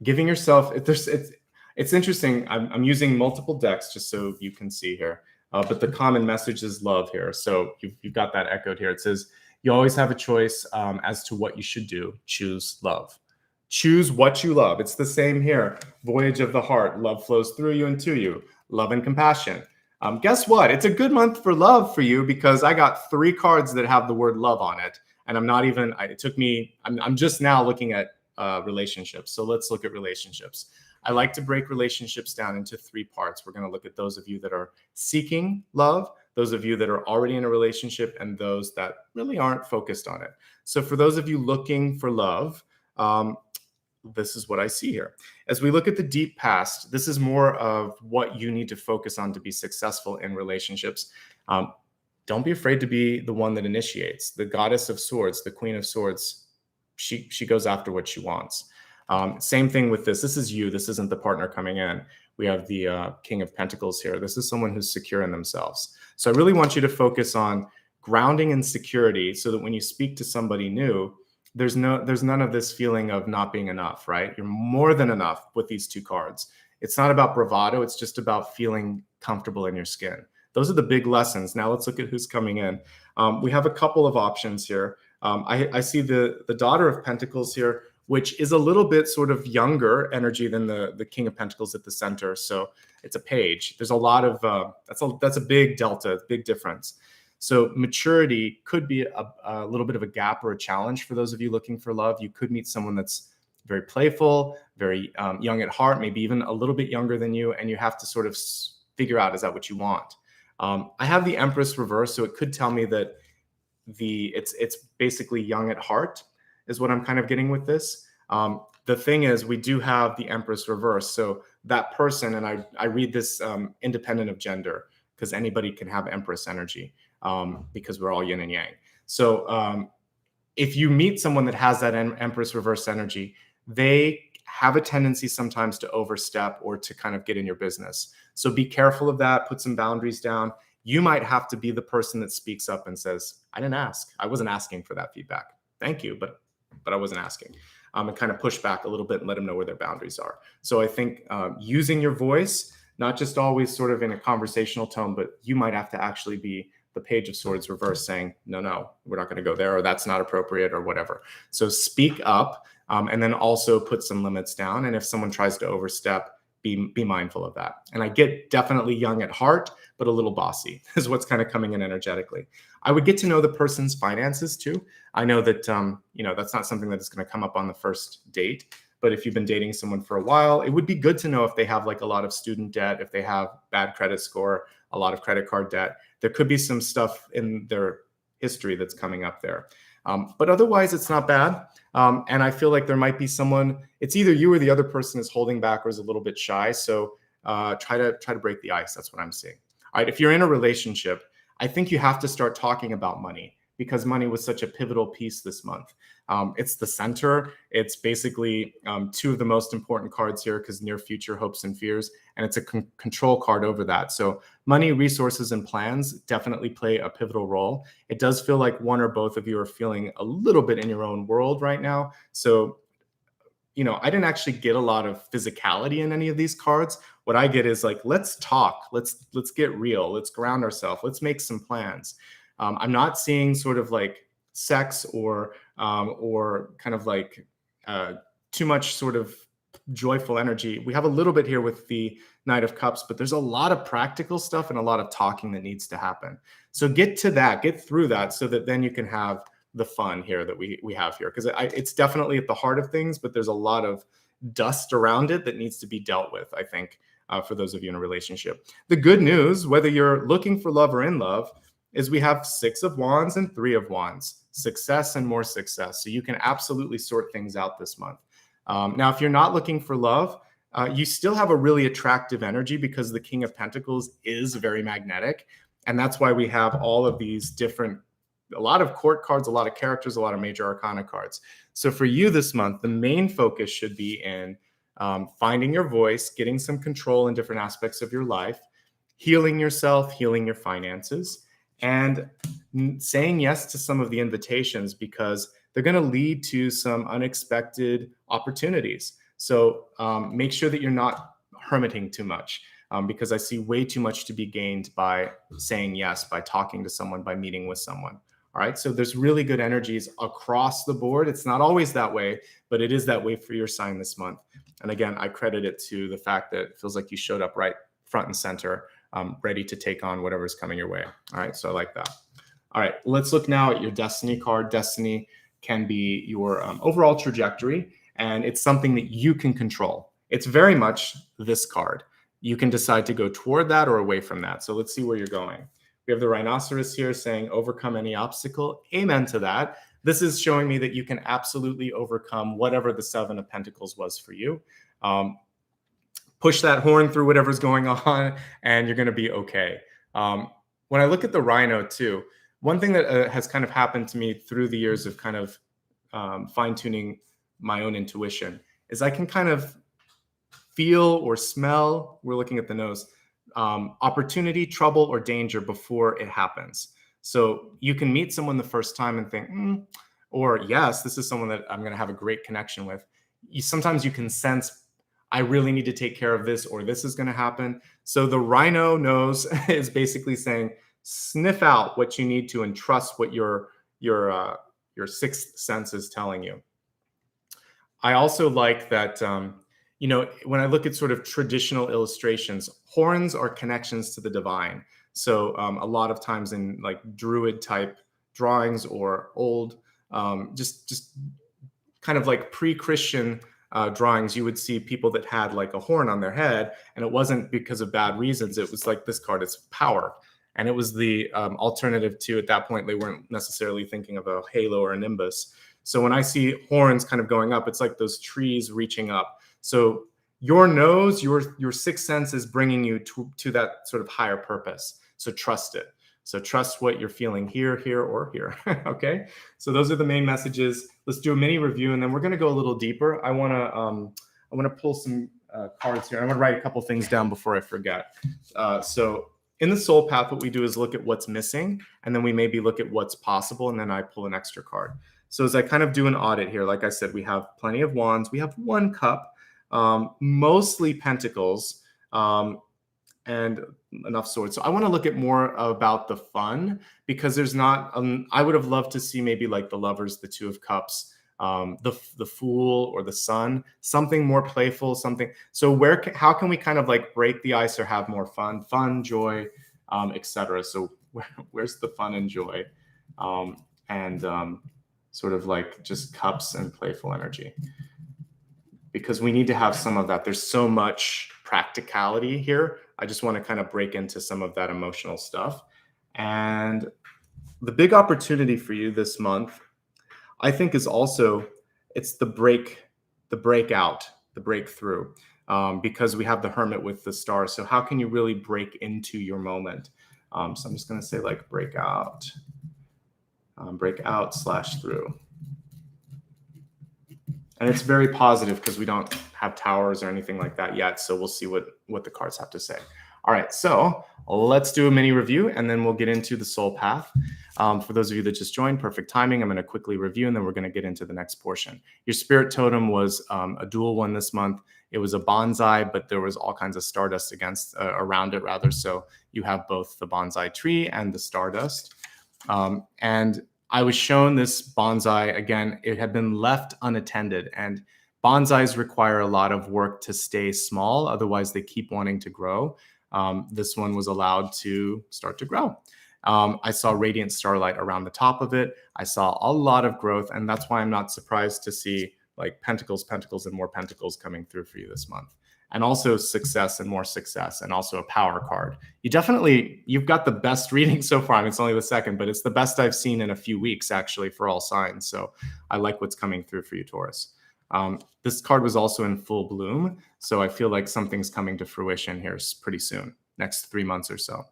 giving yourself, it's interesting. I'm using multiple decks just so you can see here, but the common message is love here. So you've got that echoed here. It says, you always have a choice as to what you should do. Choose love. Choose what you love. It's the same here. Voyage of the heart. Love flows through you and to you. Love and compassion. Guess what? It's a good month for love for you because I got 3 cards that have the word love on it. And I'm not even, it took me, I'm just now looking at relationships. So let's look at relationships. I like to break relationships down into 3 parts. We're going to look at those of you that are seeking love, those of you that are already in a relationship, and those that really aren't focused on it. So for those of you looking for love, this is what I see here. As we look at the deep past, this is more of what you need to focus on to be successful in relationships. Don't be afraid to be the one that initiates. The Goddess of Swords, the Queen of Swords, she goes after what she wants. Same thing with this. This is you. This isn't the partner coming in. We have the King of Pentacles here. This is someone who's secure in themselves. So I really want you to focus on grounding and security so that when you speak to somebody new, there's none of this feeling of not being enough, right? You're more than enough with these 2 cards. It's not about bravado. It's just about feeling comfortable in your skin. Those are the big lessons. Now let's look at who's coming in. We have a couple of options here. I see the Daughter of Pentacles here, which is a little bit sort of younger energy than the King of Pentacles at the center. So it's a page. There's a lot of, that's a big delta, big difference. So maturity could be a little bit of a gap or a challenge for those of you looking for love. You could meet someone that's very playful, very young at heart, maybe even a little bit younger than you, and you have to sort of figure out, is that what you want? I have the Empress reverse, so it could tell me that it's basically young at heart is what I'm kind of getting with this. The thing is, we do have the Empress reverse, so that person, and I read this independent of gender, because anybody can have Empress energy. Because we're all yin and yang. So if you meet someone that has that Empress reverse energy, they have a tendency sometimes to overstep or to kind of get in your business. So be careful of that. Put some boundaries down. You might have to be the person that speaks up and says, I didn't ask. I wasn't asking for that feedback. Thank you, but I wasn't asking. And kind of push back a little bit and let them know where their boundaries are. So I think using your voice, not just always sort of in a conversational tone, but you might have to actually be the Page of Swords reverse, saying, no, we're not going to go there, or that's not appropriate, or whatever. So speak up, and then also put some limits down. And if someone tries to overstep, be mindful of that. And I get definitely young at heart, but a little bossy is what's kind of coming in energetically. I would get to know the person's finances too. I know that, that's not something that is going to come up on the first date. But if you've been dating someone for a while, it would be good to know if they have like a lot of student debt, if they have bad credit score, a lot of credit card debt. There could be some stuff in their history that's coming up there. But otherwise, it's not bad. And I feel like there might be someone, it's either you or the other person is holding back or is a little bit shy. So try to break the ice. That's what I'm seeing. All right, if you're in a relationship, I think you have to start talking about money, because money was such a pivotal piece this month. It's the center. It's basically 2 of the most important cards here, because near future, hopes and fears, and it's a control card over that. So money, resources, and plans definitely play a pivotal role. It does feel like one or both of you are feeling a little bit in your own world right now. So I didn't actually get a lot of physicality in any of these cards. What I get is like, let's talk, let's get real, let's ground ourselves, let's make some plans. I'm not seeing sort of like sex or kind of like too much sort of joyful energy. We have a little bit here with the Knight of Cups, but there's a lot of practical stuff and a lot of talking that needs to happen. So get to that, get through that, so that then you can have the fun here that we have here, because it's definitely at the heart of things, but there's a lot of dust around it that needs to be dealt with, I think, for those of you in a relationship. The good news, whether you're looking for love or in love, is we have 6 of Wands and 3 of Wands, success and more success. So you can absolutely sort things out this month. Now, if you're not looking for love, you still have a really attractive energy, because the King of Pentacles is very magnetic. And that's why we have all of these different, a lot of court cards, a lot of characters, a lot of major arcana cards. So for you this month, the main focus should be in finding your voice, getting some control in different aspects of your life, healing yourself, healing your finances, and saying yes to some of the invitations, because they're going to lead to some unexpected opportunities. So make sure that you're not hermiting too much, because I see way too much to be gained by saying yes, by talking to someone, by meeting with someone. All right. So there's really good energies across the board. It's not always that way, but it is that way for your sign this month. And again, I credit it to the fact that it feels like you showed up right front and center, ready to take on whatever's coming your way. All right. So I like that. All right. Let's look now at your destiny card. Destiny can be your overall trajectory, and it's something that you can control. It's very much this card. You can decide to go toward that or away from that. So let's see where you're going. We have the rhinoceros here saying, overcome any obstacle. Amen to that. This is showing me that you can absolutely overcome whatever the 7 of Pentacles was for you. Push that horn through whatever's going on, and you're going to be okay. When I look at the rhino too, one thing that has kind of happened to me through the years of kind of fine-tuning my own intuition is I can kind of feel or smell, we're looking at the nose, opportunity, trouble, or danger before it happens. So you can meet someone the first time and think, or yes, this is someone that I'm going to have a great connection with. Sometimes you can sense, I really need to take care of this, or this is going to happen. So the rhino nose is basically saying, sniff out what you need to and trust what your sixth sense is telling you. I also like that, when I look at sort of traditional illustrations, horns are connections to the divine. So a lot of times in like druid type drawings or old, just kind of like pre-Christian drawings, you would see people that had like a horn on their head, and it wasn't because of bad reasons. It was like, this card is power. And it was the alternative to, at that point, they weren't necessarily thinking of a halo or a nimbus. So when I see horns kind of going up, it's like those trees reaching up. So your nose, your sixth sense is bringing you to that sort of higher purpose. So trust it. So trust what you're feeling here, or here. Okay. So those are the main messages. Let's do a mini review, and then we're going to go a little deeper. I want to pull some cards here. I want to write a couple things down before I forget. So in the soul path, what we do is look at what's missing, and then we maybe look at what's possible, and then I pull an extra card. So as I kind of do an audit here, like I said, we have plenty of wands. We have 1 cup, mostly pentacles, and enough swords. So I want to look at more about the fun, because there's not, I would have loved to see maybe like the lovers, the 2 of cups, the fool or the sun, something more playful, something. So how can we kind of like break the ice or have more fun, joy, etc. So where's the fun and joy, and sort of like just cups and playful energy, because we need to have some of that. There's so much practicality here. I just want to kind of break into some of that emotional stuff. And the big opportunity for you this month, I think, is also, it's the breakout, the breakthrough, because we have the Hermit with the stars. So how can you really break into your moment? So I'm just going to say like breakout / through. And it's very positive because we don't have towers or anything like that yet. So we'll see what the cards have to say. All right, so let's do a mini review, and then we'll get into the soul path. For those of you that just joined, perfect timing. I'm going to quickly review, and then we're going to get into the next portion. Your spirit totem was a dual one this month. It was a bonsai, but there was all kinds of stardust around it, rather. So you have both the bonsai tree and the stardust. And I was shown this bonsai. Again, it had been left unattended, and bonsais require a lot of work to stay small. Otherwise, they keep wanting to grow. This one was allowed to start to grow. I saw radiant starlight around the top of it. I saw a lot of growth, and that's why I'm not surprised to see like pentacles, and more pentacles coming through for you this month. And also success and more success, and also a power card. You've got the best reading so far. I mean, it's only the second, but it's the best I've seen in a few weeks, actually, for all signs. So I like what's coming through for you, Taurus. This card was also in full bloom, so I feel like something's coming to fruition here pretty soon, next 3 months or so.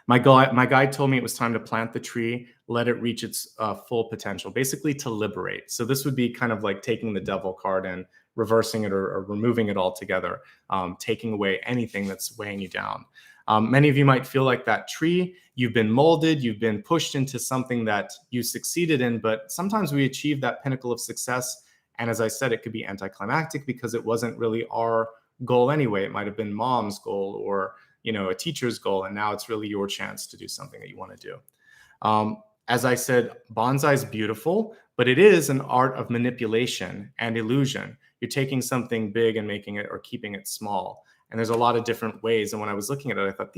My guide told me it was time to plant the tree, let it reach its full potential, basically to liberate. So this would be kind of like taking the devil card and reversing it or removing it altogether, taking away anything that's weighing you down. Many of you might feel like that tree. You've been molded, you've been pushed into something that you succeeded in, but sometimes we achieve that pinnacle of success. And as I said, it could be anticlimactic because it wasn't really our goal anyway. It might have been mom's goal or a teacher's goal, and now it's really your chance to do something that you want to do. As I said, bonsai is beautiful, but it is an art of manipulation and illusion. You're taking something big and making it or keeping it small. And there's a lot of different ways. And when I was looking at it, I thought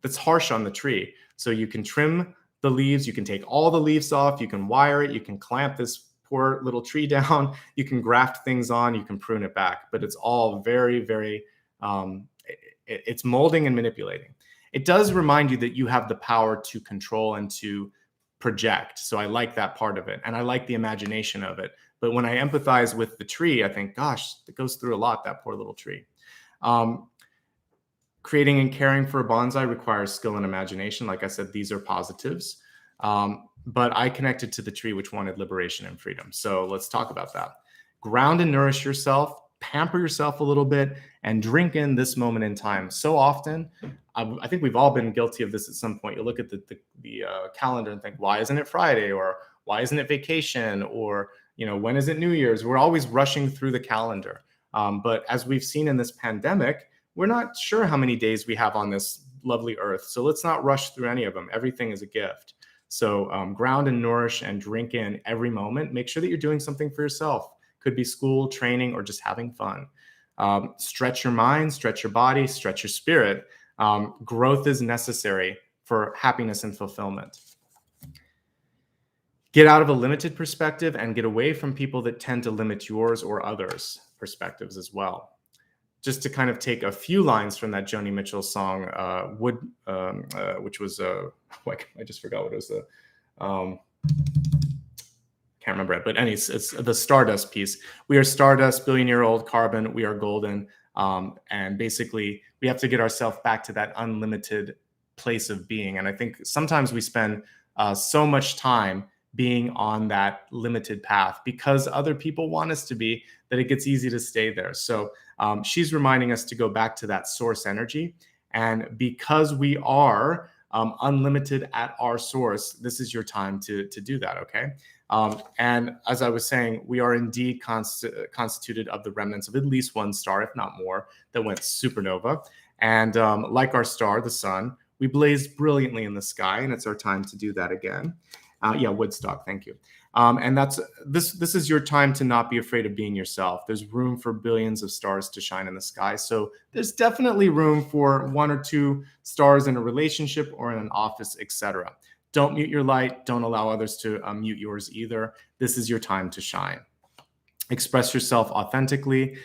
that's harsh on the tree. So you can trim the leaves, you can take all the leaves off, you can wire it, you can clamp this poor little tree down, you can graft things on, you can prune it back, but it's all very, very, it's molding and manipulating. It does remind you that you have the power to control and to project. So I like that part of it. And I like the imagination of it. But when I empathize with the tree, I think, gosh, it goes through a lot, that poor little tree. Creating and caring for a bonsai requires skill and imagination. Like I said, these are positives. But I connected to the tree, which wanted liberation and freedom. So let's talk about that. Ground and nourish yourself. Pamper yourself a little bit and drink in this moment in time. So often, I think we've all been guilty of this at some point. You look at the calendar and think, why isn't it Friday? Or why isn't it vacation? Or, when is it New Year's? We're always rushing through the calendar. But as we've seen in this pandemic, we're not sure how many days we have on this lovely earth. So let's not rush through any of them. Everything is a gift. So ground and nourish and drink in every moment. Make sure that you're doing something for yourself. Could be school, training, or just having fun. Stretch your mind, stretch your body, stretch your spirit. Growth is necessary for happiness and fulfillment. Get out of a limited perspective and get away from people that tend to limit yours or others' perspectives as well. Just to kind of take a few lines from that Joni Mitchell song, which was, I just forgot what it was. Can't remember it, but anyways, it's the stardust piece. We are stardust, billion-year-old carbon. We are golden. And basically, we have to get ourselves back to that unlimited place of being. And I think sometimes we spend so much time being on that limited path because other people want us to be, that it gets easy to stay there. So she's reminding us to go back to that source energy. And because we are unlimited at our source, this is your time to do that, okay? And as I was saying, we are indeed constituted of the remnants of at least one star, if not more, that went supernova. And like our star, the sun, we blaze brilliantly in the sky, and it's our time to do that again. Woodstock, thank you. And this is your time to not be afraid of being yourself. There's room for billions of stars to shine in the sky. So there's definitely room for 1 or 2 stars in a relationship or in an office, etc. Don't mute your light. Don't allow others to mute yours either. This is your time to shine. Express yourself authentically.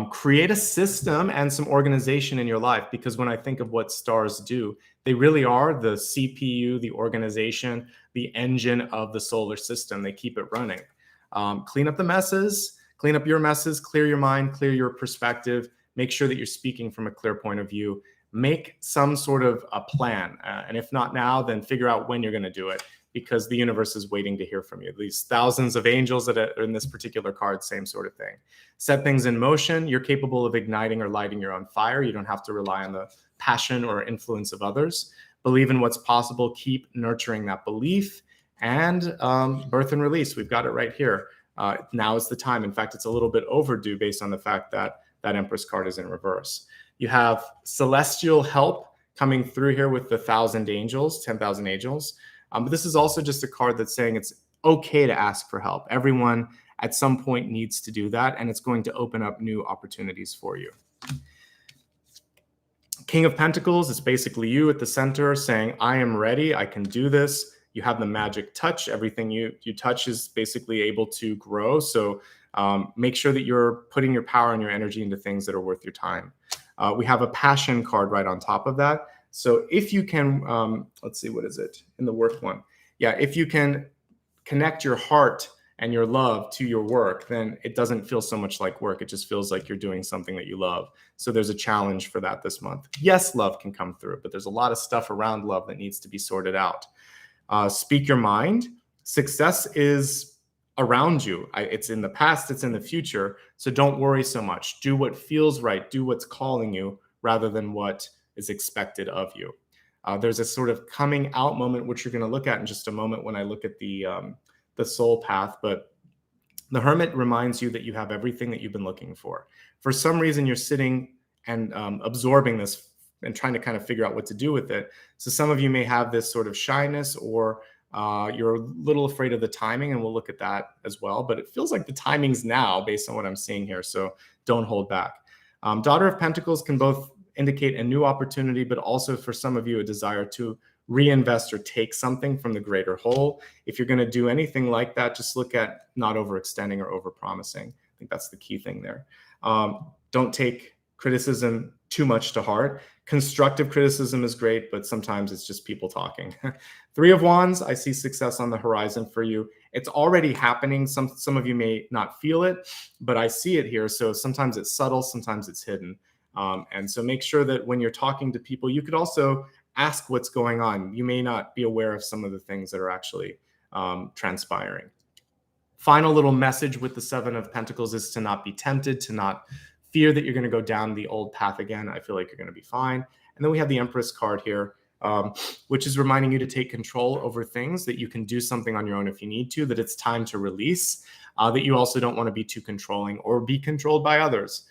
Create a system and some organization in your life, because when I think of what stars do, they really are the CPU, the organization, the engine of the solar system. They keep it running. Clean up the messes, clean up your messes, clear your mind, clear your perspective. Make sure that you're speaking from a clear point of view. Make some sort of a plan. And if not now, then figure out when you're going to do it, because the universe is waiting to hear from you. These thousands of angels that are in this particular card, same sort of thing. Set things in motion. You're capable of igniting or lighting your own fire. You don't have to rely on the passion or influence of others. believe in what's possible, keep nurturing that belief, and birth and release. We've got it right here. Now is the time. In fact, it's a little bit overdue based on the fact that that Empress card is in reverse. You have celestial help coming through here with the 1,000 angels, 10,000 angels. But this is also just a card that's saying it's okay to ask for help. Everyone at some point needs to do that, and it's going to open up new opportunities for you. King of Pentacles is basically you at the center saying, I am ready, I can do this. You have the magic touch. Everything you touch is basically able to grow. So make sure that you're putting your power and your energy into things that are worth your time. We have a passion card right on top of that. So if you can, let's see, what is it in the work one? Yeah, if you can connect your heart and your love to your work, then it doesn't feel so much like work. It just feels like you're doing something that you love. So there's a challenge for that this month. Yes, love can come through, but there's a lot of stuff around love that needs to be sorted out. Speak your mind. Success is around you. It's in the past, it's in the future. So don't worry so much. Do what feels right. Do what's calling you rather than what is expected of you. There's a sort of coming out moment, which you're going to look at in just a moment when I look at the soul path. But the Hermit reminds you that you have everything that you've been looking for. For some reason, you're sitting and absorbing this and trying to kind of figure out what to do with it. So some of you may have this sort of shyness, or you're a little afraid of the timing, and we'll look at that as well. But it feels like the timing's now based on what I'm seeing here. So don't hold back. Daughter of Pentacles can both indicate a new opportunity, but also for some of you, a desire to reinvest or take something from the greater whole. If you're going to do anything like that, just look at not overextending or overpromising. I think that's the key thing there. Don't take criticism too much to heart. Constructive criticism is great, but sometimes it's just people talking. Three of Wands, I see success on the horizon for you. It's already happening. Some of you may not feel it, but I see it here. So sometimes it's subtle, sometimes it's hidden. And so make sure that when you're talking to people, you could also ask what's going on. You may not be aware of some of the things that are actually transpiring. Final little message with the Seven of Pentacles is to not be tempted, to not fear that you're going to go down the old path again. I feel like you're going to be fine. And then we have the Empress card here, which is reminding you to take control over things, that you can do something on your own if you need to, that it's time to release, that you also don't want to be too controlling or be controlled by others.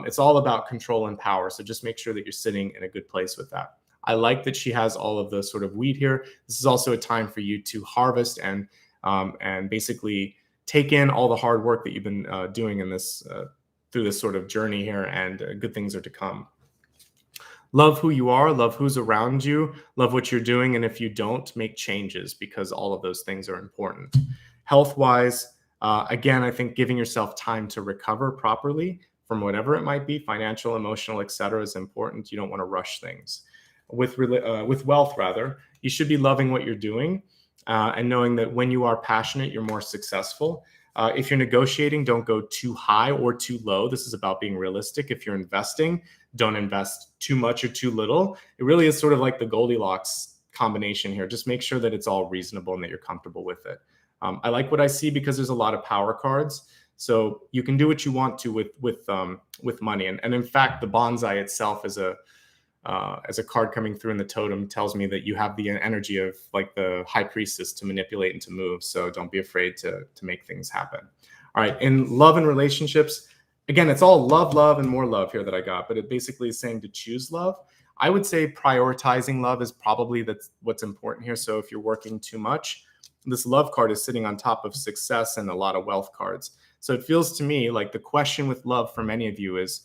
It's all about control and power. So just make sure that you're sitting in a good place with that. I like that she has all of the sort of wheat here. This is also a time for you to harvest and basically take in all the hard work that you've been doing in this through this sort of journey here, and good things are to come. Love who you are, love who's around you, love what you're doing, and if you don't, make changes, because all of those things are important. Health-wise, again, I think giving yourself time to recover properly from whatever it might be, financial, emotional, etc., is important. You don't want to rush things. With wealth, rather, you should be loving what you're doing and knowing that when you are passionate, you're more successful. If you're negotiating, don't go too high or too low. This is about being realistic. If you're investing, don't invest too much or too little. It really is sort of like the Goldilocks combination here. Just make sure that it's all reasonable and that you're comfortable with it. I like what I see because there's a lot of power cards. So you can do what you want to with money. And in fact, the Bonsai itself is as a card coming through in the totem tells me that you have the energy of like the high priestess to manipulate and to move. So don't be afraid to make things happen. All right. In love and relationships, again, it's all love, love, and more love here that I got, but it basically is saying to choose love. I would say prioritizing love is probably what's important here. So if you're working too much, this love card is sitting on top of success and a lot of wealth cards. So it feels to me like the question with love for many of you is,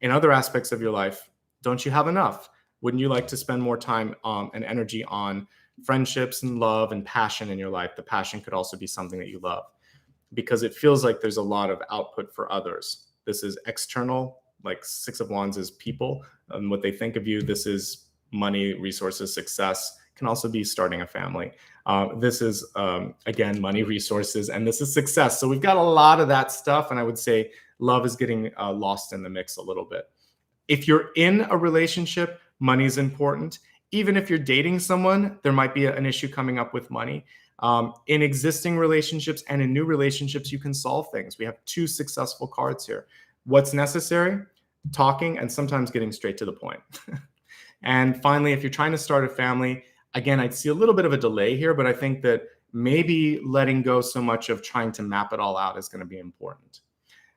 in other aspects of your life, don't you have enough? Wouldn't you like to spend more time and energy on friendships and love and passion in your life? The passion could also be something that you love, because it feels like there's a lot of output for others. This is external, like Six of Wands is people and what they think of you. This is money, resources, success. Can also be starting a family. This is, again, money, resources, and this is success. So we've got a lot of that stuff. And I would say love is getting lost in the mix a little bit. If you're in a relationship, money is important. Even if you're dating someone, there might be an issue coming up with money. In existing relationships and in new relationships, you can solve things. We have two successful cards here. What's necessary? Talking and sometimes getting straight to the point. And finally, if you're trying to start a family, again, I'd see a little bit of a delay here, but I think that maybe letting go so much of trying to map it all out is going to be important.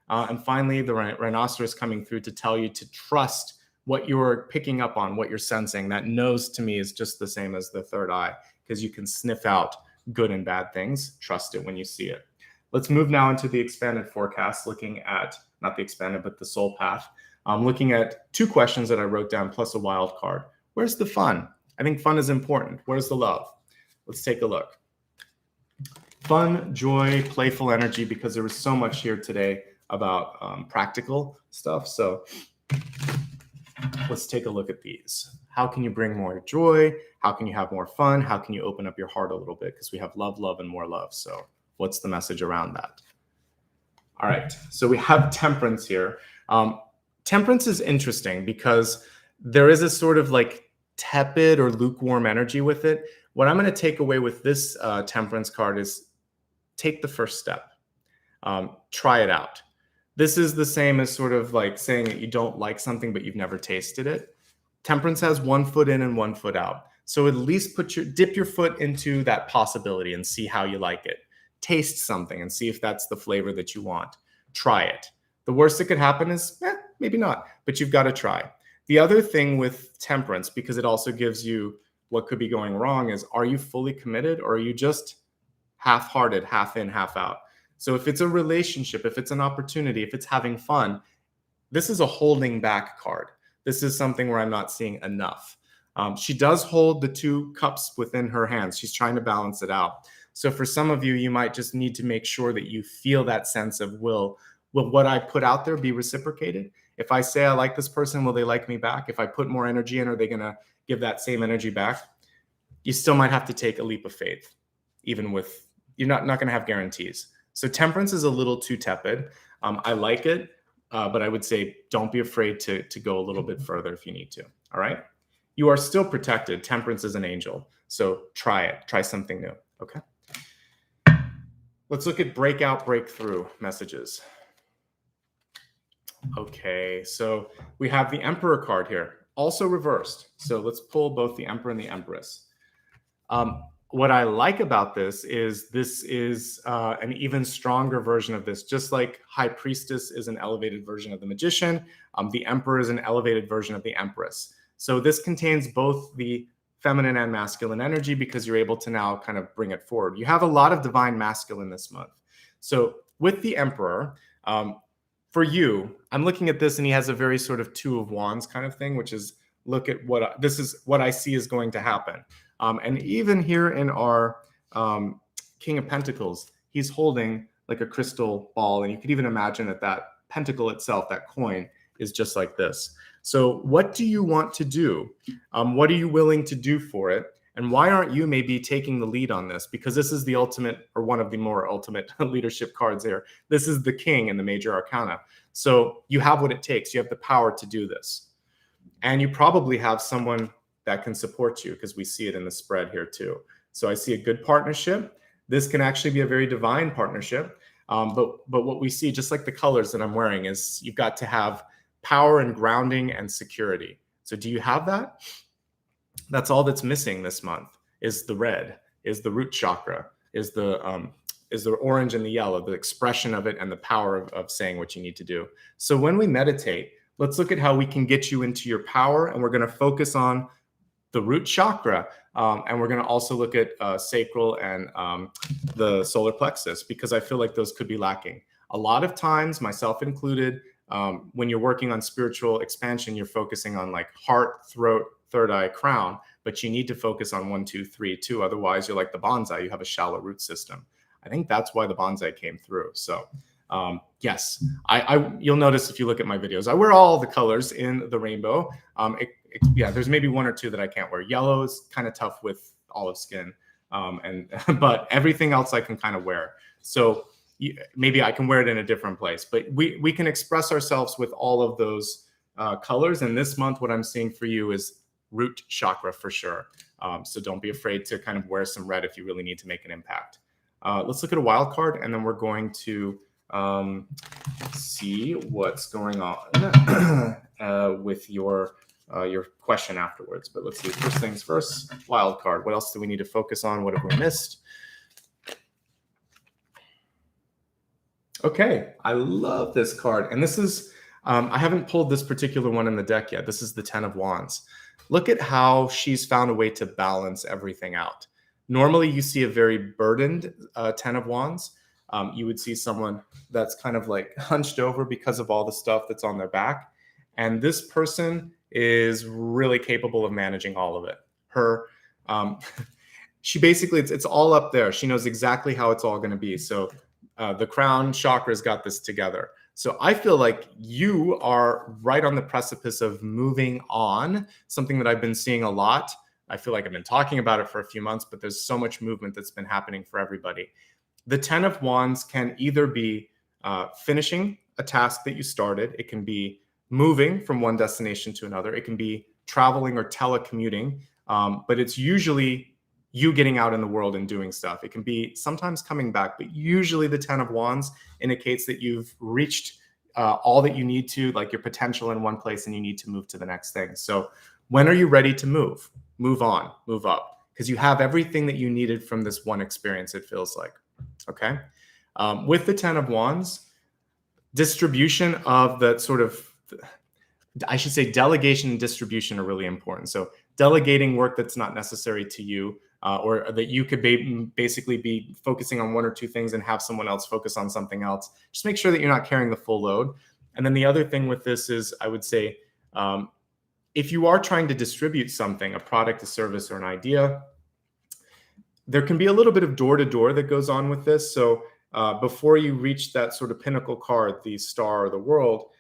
And finally, the rhinoceros coming through to tell you to trust what you're picking up on, what you're sensing. That nose to me is just the same as the third eye, because you can sniff out good and bad things. Trust it when you see it. Let's move now into the expanded forecast, looking at, not the expanded, but the soul path. Looking at 2 questions that I wrote down plus a wild card. Where's the fun? I think fun is important. Where's the love? Let's take a look. Fun, joy, playful energy, because there was so much here today about practical stuff. So let's take a look at these. How can you bring more joy? How can you have more fun? How can you open up your heart a little bit? Because we have love, love, and more love. So what's the message around that? All right, so we have temperance here. Temperance is interesting because there is a sort of like tepid or lukewarm energy with it. What I'm going to take away with this temperance card is take the first step. Try it out. This is the same as sort of like saying that you don't like something, but you've never tasted it. Temperance has 1 foot in and 1 foot out. So at least dip your foot into that possibility and see how you like it. Taste something and see if that's the flavor that you want. Try it. The worst that could happen is, maybe not, but you've got to try. The other thing with temperance, because it also gives you what could be going wrong, is are you fully committed or are you just half-hearted, half in, half out? So if it's a relationship, if it's an opportunity, if it's having fun, this is a holding back card. This is something where I'm not seeing enough. She does hold the 2 cups within her hands. She's trying to balance it out. So for some of you, you might just need to make sure that you feel that sense of will what I put out there be reciprocated? If I say I like this person, will they like me back? If I put more energy in, are they going to give that same energy back? You still might have to take a leap of faith, even with, you're not going to have guarantees. So temperance is a little too tepid. I like it, but I would say don't be afraid to go a little bit further if you need to. All right. You are still protected. Temperance is an angel. So try it. Try something new. Okay. Let's look at breakout, breakthrough messages. Okay, so we have the Emperor card here, also reversed. So let's pull both the Emperor and the Empress. What I like about this is an even stronger version of this. Just like High Priestess is an elevated version of the Magician, the Emperor is an elevated version of the Empress. So this contains both the feminine and masculine energy because you're able to now kind of bring it forward. You have a lot of divine masculine this month. So with the Emperor, for you, I'm looking at this and he has a very sort of 2 of Wands kind of thing, which is look at this is what I see is going to happen. And even here in our King of Pentacles, he's holding like a crystal ball. And you could even imagine that pentacle itself, that coin, is just like this. So what do you want to do? What are you willing to do for it? And why aren't you maybe taking the lead on this? Because this is the ultimate, or one of the more ultimate leadership cards here. This is the king in the major arcana. So you have what it takes. You have the power to do this. And you probably have someone that can support you because we see it in the spread here too. So I see a good partnership. This can actually be a very divine partnership. But what we see, just like the colors that I'm wearing, is you've got to have power and grounding and security. So do you have that? That's all that's missing this month is the red, is the root chakra, is the orange and the yellow, the expression of it and the power of saying what you need to do. So when we meditate, let's look at how we can get you into your power. And we're going to focus on the root chakra. And we're going to also look at sacral and the solar plexus, because I feel like those could be lacking. A lot of times, myself included, when you're working on spiritual expansion, you're focusing on like heart, throat, third eye, crown, but you need to focus on 1, 2, 3 too. Otherwise, you're like the bonsai. You have a shallow root system. I think that's why the bonsai came through. So yes, you'll notice if you look at my videos, I wear all the colors in the rainbow. Yeah, there's maybe 1 or 2 that I can't wear. Yellow is kind of tough with olive skin, but everything else I can kind of wear. So maybe I can wear it in a different place, but we can express ourselves with all of those colors. And this month, what I'm seeing for you is root chakra for sure. So don't be afraid to kind of wear some red if you really need to make an impact. Let's look at a wild card, and then we're going to see what's going on with your your question afterwards. But let's do first things first. Wild card. What else do we need to focus on? What have we missed? Okay, I love this card. And this is, I haven't pulled this particular one in the deck yet. This is the 10 of Wands. Look at how she's found a way to balance everything out. Normally, you see a very burdened 10 of Wands. You would see someone that's kind of like hunched over because of all the stuff that's on their back. And this person is really capable of managing all of it. She basically, it's all up there. She knows exactly how it's all going to be. So the crown chakra's got this together. So I feel like you are right on the precipice of moving on, something that I've been seeing a lot. I feel like I've been talking about it for a few months, but there's so much movement that's been happening for everybody. The 10 of Wands can either be finishing a task that you started. It can be moving from one destination to another. It can be traveling or telecommuting, but it's usually you getting out in the world and doing stuff. It can be sometimes coming back, but usually the 10 of Wands indicates that you've reached all that you need to, like your potential in one place, and you need to move to the next thing. So when are you ready to move? Move on, move up, because you have everything that you needed from this one experience, it feels like. Okay. With the 10 of Wands, distribution of the sort of, I should say delegation and distribution are really important. So delegating work that's not necessary to you, or that you could basically be focusing on one or two things and have someone else focus on something else. Just make sure that you're not carrying the full load. And then the other thing with this is, I would say, if you are trying to distribute something, a product, a service, or an idea, there can be a little bit of door-to-door that goes on with this. So before you reach that sort of pinnacle card, the star or the world,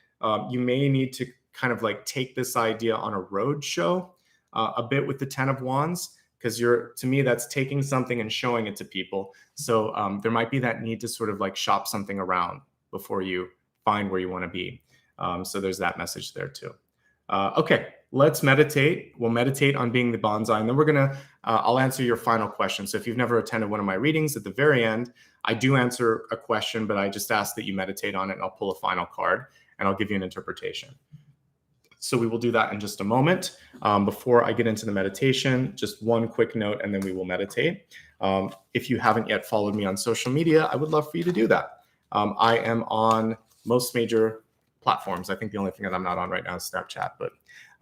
you may need to kind of like take this idea on a road show a bit with the 10 of Wands, because to me, that's taking something and showing it to people. So there might be that need to sort of like shop something around before you find where you want to be. So there's that message there too. Okay, let's meditate. We'll meditate on being the bonsai, and then I'll answer your final question. So if you've never attended one of my readings, at the very end, I do answer a question, but I just ask that you meditate on it, and I'll pull a final card and I'll give you an interpretation. So we will do that in just a moment. Before I get into the meditation, just one quick note, and then we will meditate. If you haven't yet followed me on social media, I would love for you to do that. I am on most major platforms. I think the only thing that I'm not on right now is Snapchat, but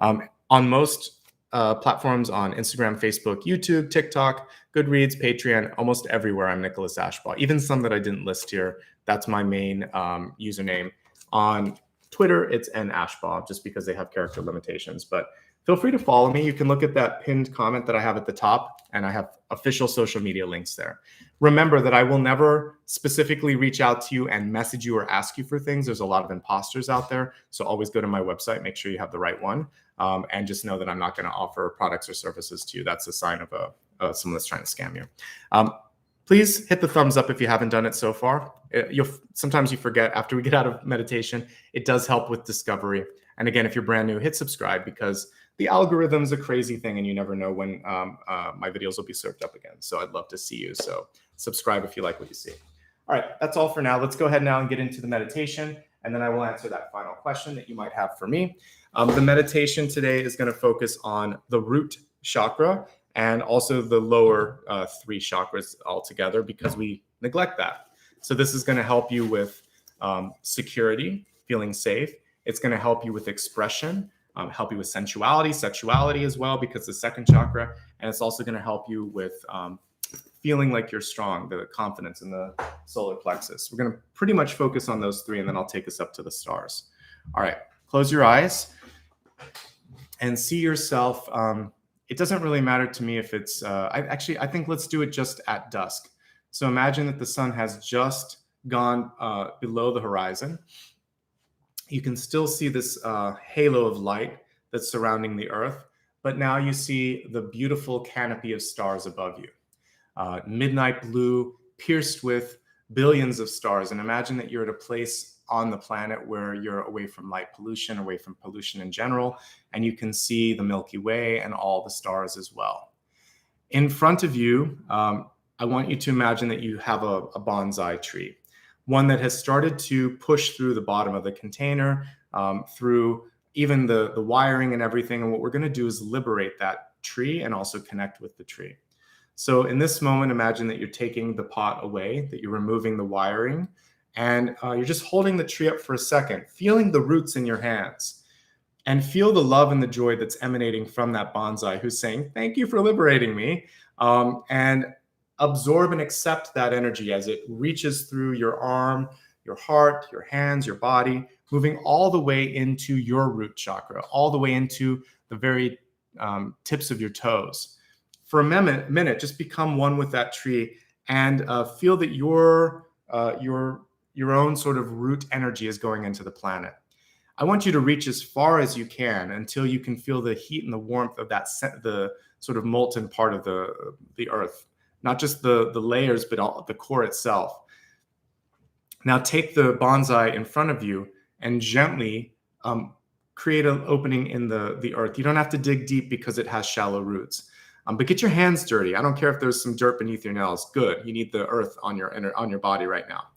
on most platforms, on Instagram, Facebook, YouTube, TikTok, Goodreads, Patreon, almost everywhere, I'm Nicholas Ashbaugh. Even some that I didn't list here, that's my main username. On Twitter, it's @Ashbaugh, just because they have character limitations. But feel free to follow me. You can look at that pinned comment that I have at the top, and I have official social media links there. Remember that I will never specifically reach out to you and message you or ask you for things. There's a lot of imposters out there. So always go to my website, make sure you have the right one, and just know that I'm not going to offer products or services to you. That's a sign of someone that's trying to scam you. Please hit the thumbs up if you haven't done it so far. Sometimes you forget after we get out of meditation. It does help with discovery. And again, if you're brand new, hit subscribe, because the algorithm's a crazy thing and you never know when my videos will be served up again. So I'd love to see you. So subscribe if you like what you see. All right, that's all for now. Let's go ahead now and get into the meditation, and then I will answer that final question that you might have for me. The meditation today is going to focus on the root chakra and also the lower 3 chakras altogether, because we neglect that. So this is going to help you with security, feeling safe. It's going to help you with expression, help you with sensuality, sexuality as well, because the 2nd chakra. And it's also going to help you with feeling like you're strong, the confidence in the solar plexus. We're going to pretty much focus on those 3, and then I'll take us up to the stars. All right, close your eyes and see yourself. It doesn't really matter to me if it's, I think let's do it just at dusk. So imagine that the sun has just gone below the horizon. You can still see this halo of light that's surrounding the earth, but now you see the beautiful canopy of stars above you. Midnight blue, pierced with billions of stars. And imagine that you're at a place on the planet where you're away from light pollution, away from pollution in general, and you can see the Milky Way and all the stars as well. In front of you, I want you to imagine that you have a bonsai tree, one that has started to push through the bottom of the container, through even the wiring and everything. And what we're going to do is liberate that tree and also connect with the tree. So in this moment, imagine that you're taking the pot away, that you're removing the wiring, and you're just holding the tree up for a second, feeling the roots in your hands, and feel the love and the joy that's emanating from that bonsai who's saying, thank you for liberating me. And absorb and accept that energy as it reaches through your arm, your heart, your hands, your body, moving all the way into your root chakra, all the way into the very tips of your toes. For a minute, just become one with that tree and feel that your own sort of root energy is going into the planet. I want you to reach as far as you can until you can feel the heat and the warmth of the sort of molten part of the earth, not just the layers, but the core itself. Now take the bonsai in front of you and gently create an opening in the earth. You don't have to dig deep because it has shallow roots. But get your hands dirty. I don't care if there's some dirt beneath your nails. Good. You need the earth on your body right now.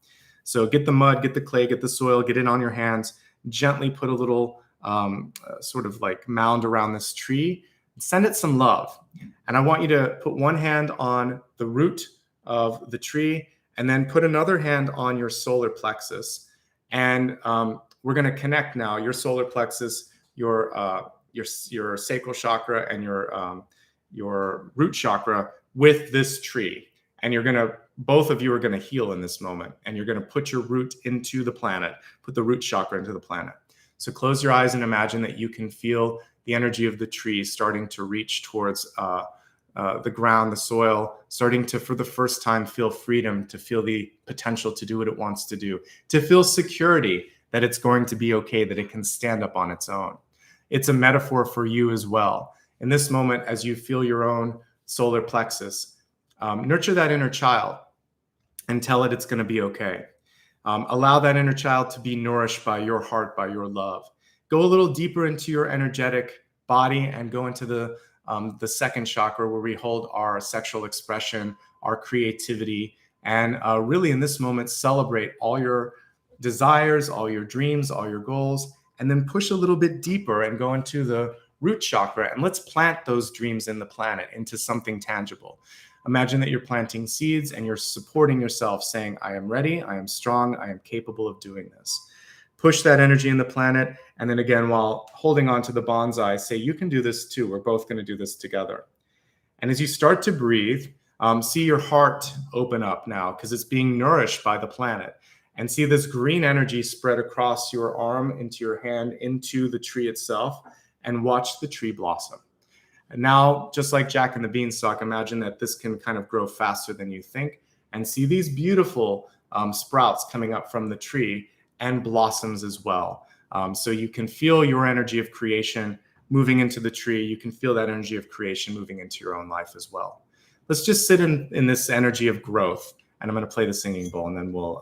So get the mud, get the clay, get the soil, get it on your hands. Gently put a little sort of like mound around this tree. Send it some love. And I want you to put one hand on the root of the tree and then put another hand on your solar plexus. And we're going to connect now your solar plexus, your sacral chakra, and your root chakra with this tree. And both of you are going to heal in this moment. And you're going to put your root into the planet, put the root chakra into the planet. So close your eyes and imagine that you can feel the energy of the tree starting to reach towards the ground, the soil, starting to, for the first time, feel freedom, to feel the potential to do what it wants to do, to feel security that it's going to be okay, that it can stand up on its own. It's a metaphor for you as well. In this moment, as you feel your own solar plexus, nurture that inner child and tell it it's going to be okay. Allow that inner child to be nourished by your heart, by your love. Go a little deeper into your energetic body and go into the second chakra where we hold our sexual expression, our creativity, and really in this moment, celebrate all your desires, all your dreams, all your goals, and then push a little bit deeper and go into the root chakra, and let's plant those dreams in the planet into something tangible. Imagine that you're planting seeds and you're supporting yourself, saying, I am ready, I am strong, I am capable of doing this. Push that energy in the planet, and then again, while holding on to the bonsai, say, you can do this too. We're both going to do this together. And as you start to breathe, see your heart open up now because it's being nourished by the planet. And see this green energy spread across your arm, into your hand, into the tree itself, and watch the tree blossom. And now, just like Jack and the Beanstalk, imagine that this can kind of grow faster than you think, and see these beautiful sprouts coming up from the tree and blossoms as well. So you can feel your energy of creation moving into the tree. You can feel that energy of creation moving into your own life as well. Let's just sit in this energy of growth. And I'm going to play the singing bowl, and then we'll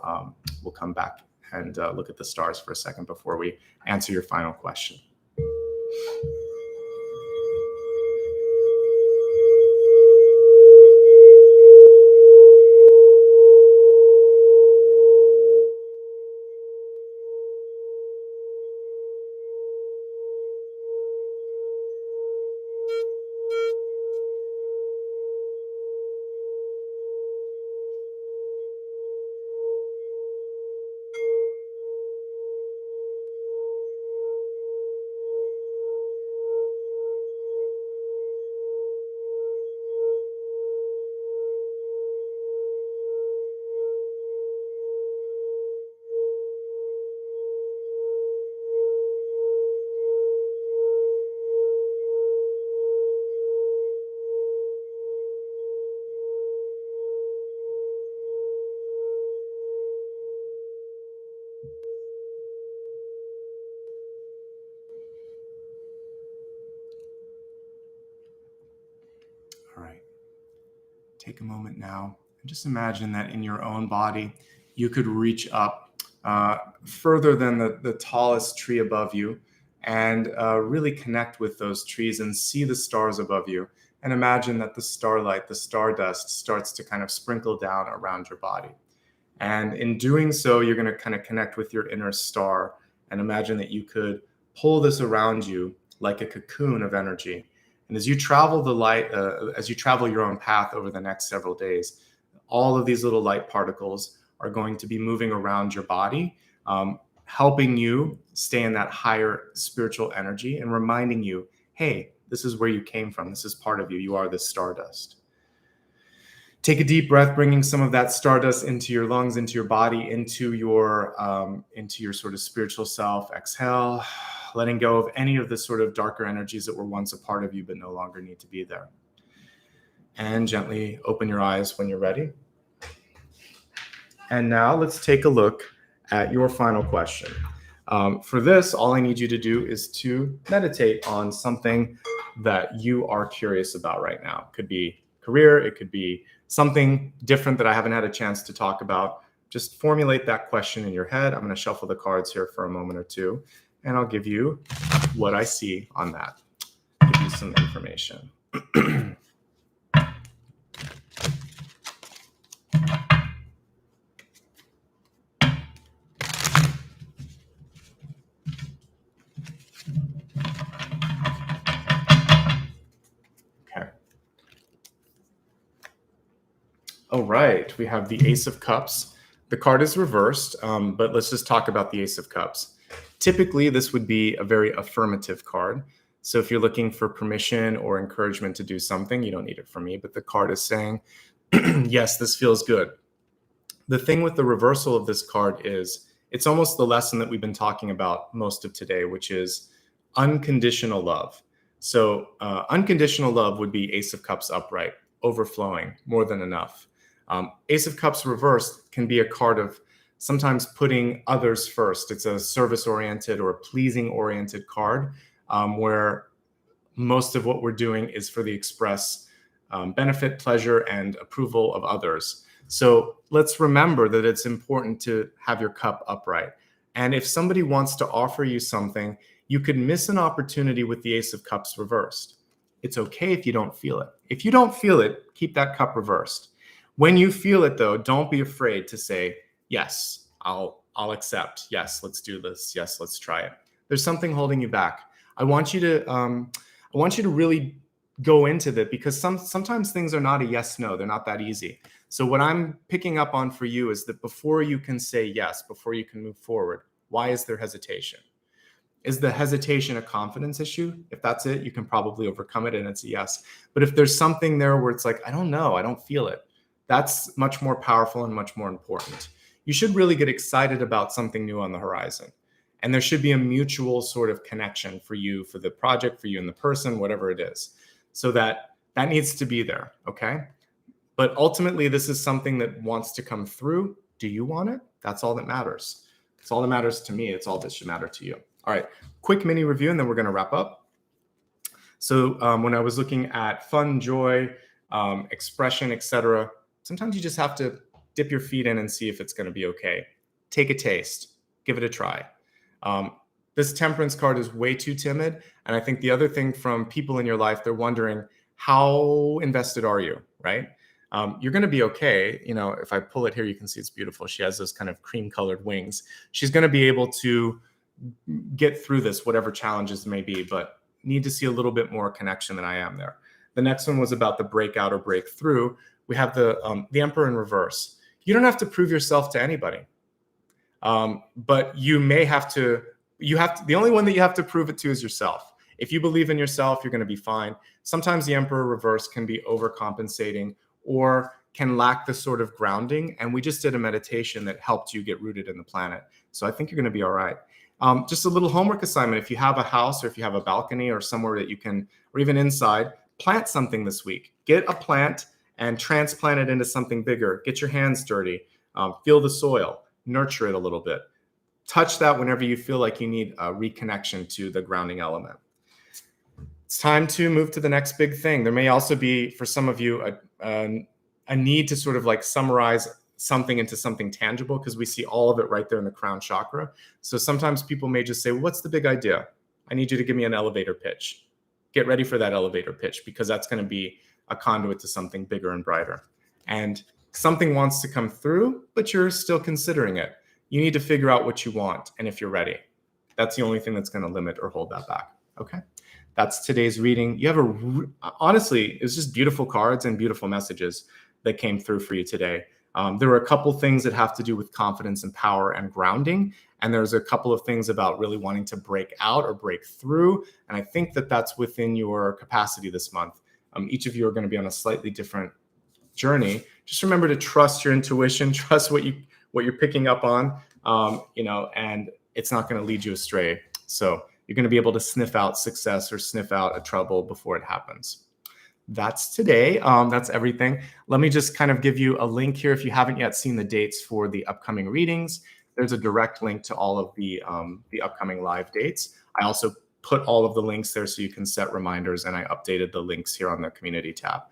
come back and look at the stars for a second before we answer your final question. All right. Take a moment now and just imagine that in your own body, you could reach up further than the tallest tree above you and really connect with those trees and see the stars above you. And imagine that the starlight, the stardust starts to kind of sprinkle down around your body. And in doing so, you're going to kind of connect with your inner star and imagine that you could pull this around you like a cocoon of energy. And as you travel the light, as you travel your own path over the next several days, all of these little light particles are going to be moving around your body, helping you stay in that higher spiritual energy and reminding you, hey, this is where you came from. This is part of you. You are this stardust. Take a deep breath, bringing some of that stardust into your lungs, into your body, into your sort of spiritual self. Exhale, letting go of any of the sort of darker energies that were once a part of you but no longer need to be there. And gently open your eyes when you're ready. And now let's take a look at your final question. For this, all I need you to do is to meditate on something that you are curious about right now. It could be career, it could be something different that I haven't had a chance to talk about. Just formulate that question in your head. I'm going to shuffle the cards here for a moment or two, and I'll give you what I see on that. Give you some information. All right, we have the Ace of Cups. The card is reversed, but let's just talk about the Ace of Cups. Typically, this would be a very affirmative card. So if you're looking for permission or encouragement to do something, you don't need it from me, but the card is saying, yes, this feels good. The thing with the reversal of this card is it's almost the lesson that we've been talking about most of today, which is unconditional love. So unconditional love would be Ace of Cups upright, overflowing, more than enough. Ace of Cups reversed can be a card of sometimes putting others first. It's a service-oriented or a pleasing-oriented card where most of what we're doing is for the express benefit, pleasure, and approval of others. So let's remember that it's important to have your cup upright. And if somebody wants to offer you something, you could miss an opportunity with the Ace of Cups reversed. It's okay if you don't feel it. If you don't feel it, keep that cup reversed. When you feel it, though, don't be afraid to say, yes, I'll accept. Yes, let's do this. Yes, let's try it. There's something holding you back. I want you to really go into that, because sometimes things are not a yes, no. They're not that easy. So what I'm picking up on for you is that before you can say yes, before you can move forward, why is there hesitation? Is the hesitation a confidence issue? If that's it, you can probably overcome it and it's a yes. But if there's something there where it's like, I don't know, I don't feel it, that's much more powerful and much more important. You should really get excited about something new on the horizon. And there should be a mutual sort of connection for you, for the project, for you and the person, whatever it is. So that needs to be there, okay? But ultimately, this is something that wants to come through. Do you want it? That's all that matters. It's all that matters to me. It's all that should matter to you. All right, quick mini review, and then we're going to wrap up. So when I was looking at fun, joy, expression, etc., sometimes you just have to dip your feet in and see if it's going to be okay. Take a taste. Give it a try. This Temperance card is way too timid. And I think the other thing from people in your life, they're wondering, how invested are you, right? You're going to be okay. You know, if I pull it here, you can see it's beautiful. She has those kind of cream colored wings. She's going to be able to get through this, whatever challenges may be, but need to see a little bit more connection than I am there. The next one was about the breakout or breakthrough. We have the Emperor in reverse. You don't have to prove yourself to anybody, but you may have to. The only one that you have to prove it to is yourself. If you believe in yourself, you're going to be fine. Sometimes the Emperor reverse can be overcompensating or can lack the sort of grounding. And we just did a meditation that helped you get rooted in the planet. So I think you're going to be all right. Just a little homework assignment. If you have a house or if you have a balcony or somewhere that you can, or even inside, plant something this week. Get a plant and transplant it into something bigger. Get your hands dirty. Feel the soil. Nurture it a little bit. Touch that whenever you feel like you need a reconnection to the grounding element. It's time to move to the next big thing. There may also be, for some of you, a need to sort of like summarize something into something tangible, because we see all of it right there in the crown chakra. So sometimes people may just say, well, what's the big idea? I need you to give me an elevator pitch. Get ready for that elevator pitch, because that's going to be a conduit to something bigger and brighter. And something wants to come through, but you're still considering it. You need to figure out what you want and if you're ready. That's the only thing that's going to limit or hold that back. Okay. That's today's reading. You have honestly, it's just beautiful cards and beautiful messages that came through for you today. There were a couple things that have to do with confidence and power and grounding. And there's a couple of things about really wanting to break out or break through. And I think that that's within your capacity this month. Each of you are going to be on a slightly different journey. Just remember to trust your intuition, trust what you're picking up on, and it's not going to lead you astray. So you're going to be able to sniff out success or sniff out a trouble before it happens. That's today. That's everything. Let me just kind of give you a link here. If you haven't yet seen the dates for the upcoming readings, there's a direct link to all of the upcoming live dates. I also put all of the links there so you can set reminders, and I updated the links here on the community tab.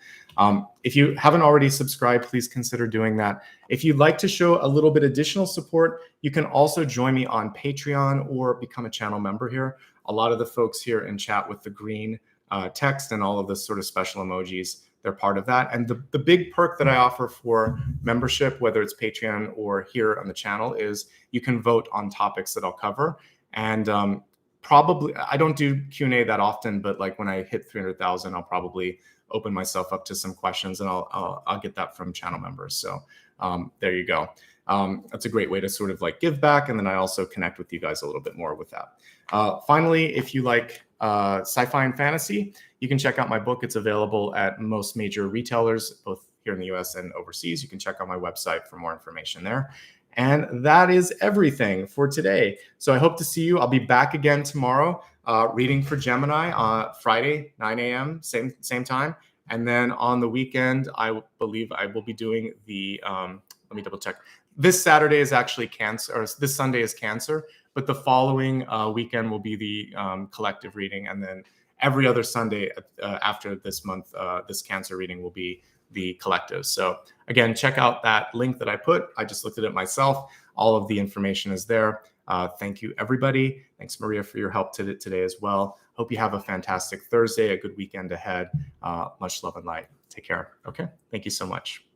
If you haven't already subscribed, please consider doing that. If you'd like to show a little bit additional support, you can also join me on Patreon or become a channel member here. A lot of the folks here in chat with the green text and all of the sort of special emojis, they're part of that. And the big perk that I offer for membership, whether it's Patreon or here on the channel, is you can vote on topics that I'll cover. And probably, I don't do Q&A that often, but like when I hit 300,000, I'll probably open myself up to some questions, and I'll get that from channel members. So there you go. That's a great way to sort of like give back. And then I also connect with you guys a little bit more with that. Finally, if you like sci-fi and fantasy, you can check out my book. It's available at most major retailers, both here in the US and overseas. You can check out my website for more information there. And that is everything for today. So I hope to see you. I'll be back again tomorrow, reading for Gemini on Friday, 9 a.m., same time. And then on the weekend, I believe I will be doing the, let me double check. This Saturday is actually Cancer, or this Sunday is Cancer, but the following weekend will be the collective reading. And then every other Sunday after this month, this Cancer reading will be the collective. So again, check out that link that I put. I just looked at it myself. All of the information is there. Thank you, everybody. Thanks, Maria, for your help today as well. Hope you have a fantastic Thursday, a good weekend ahead. Much love and light. Take care. Okay. Thank you so much.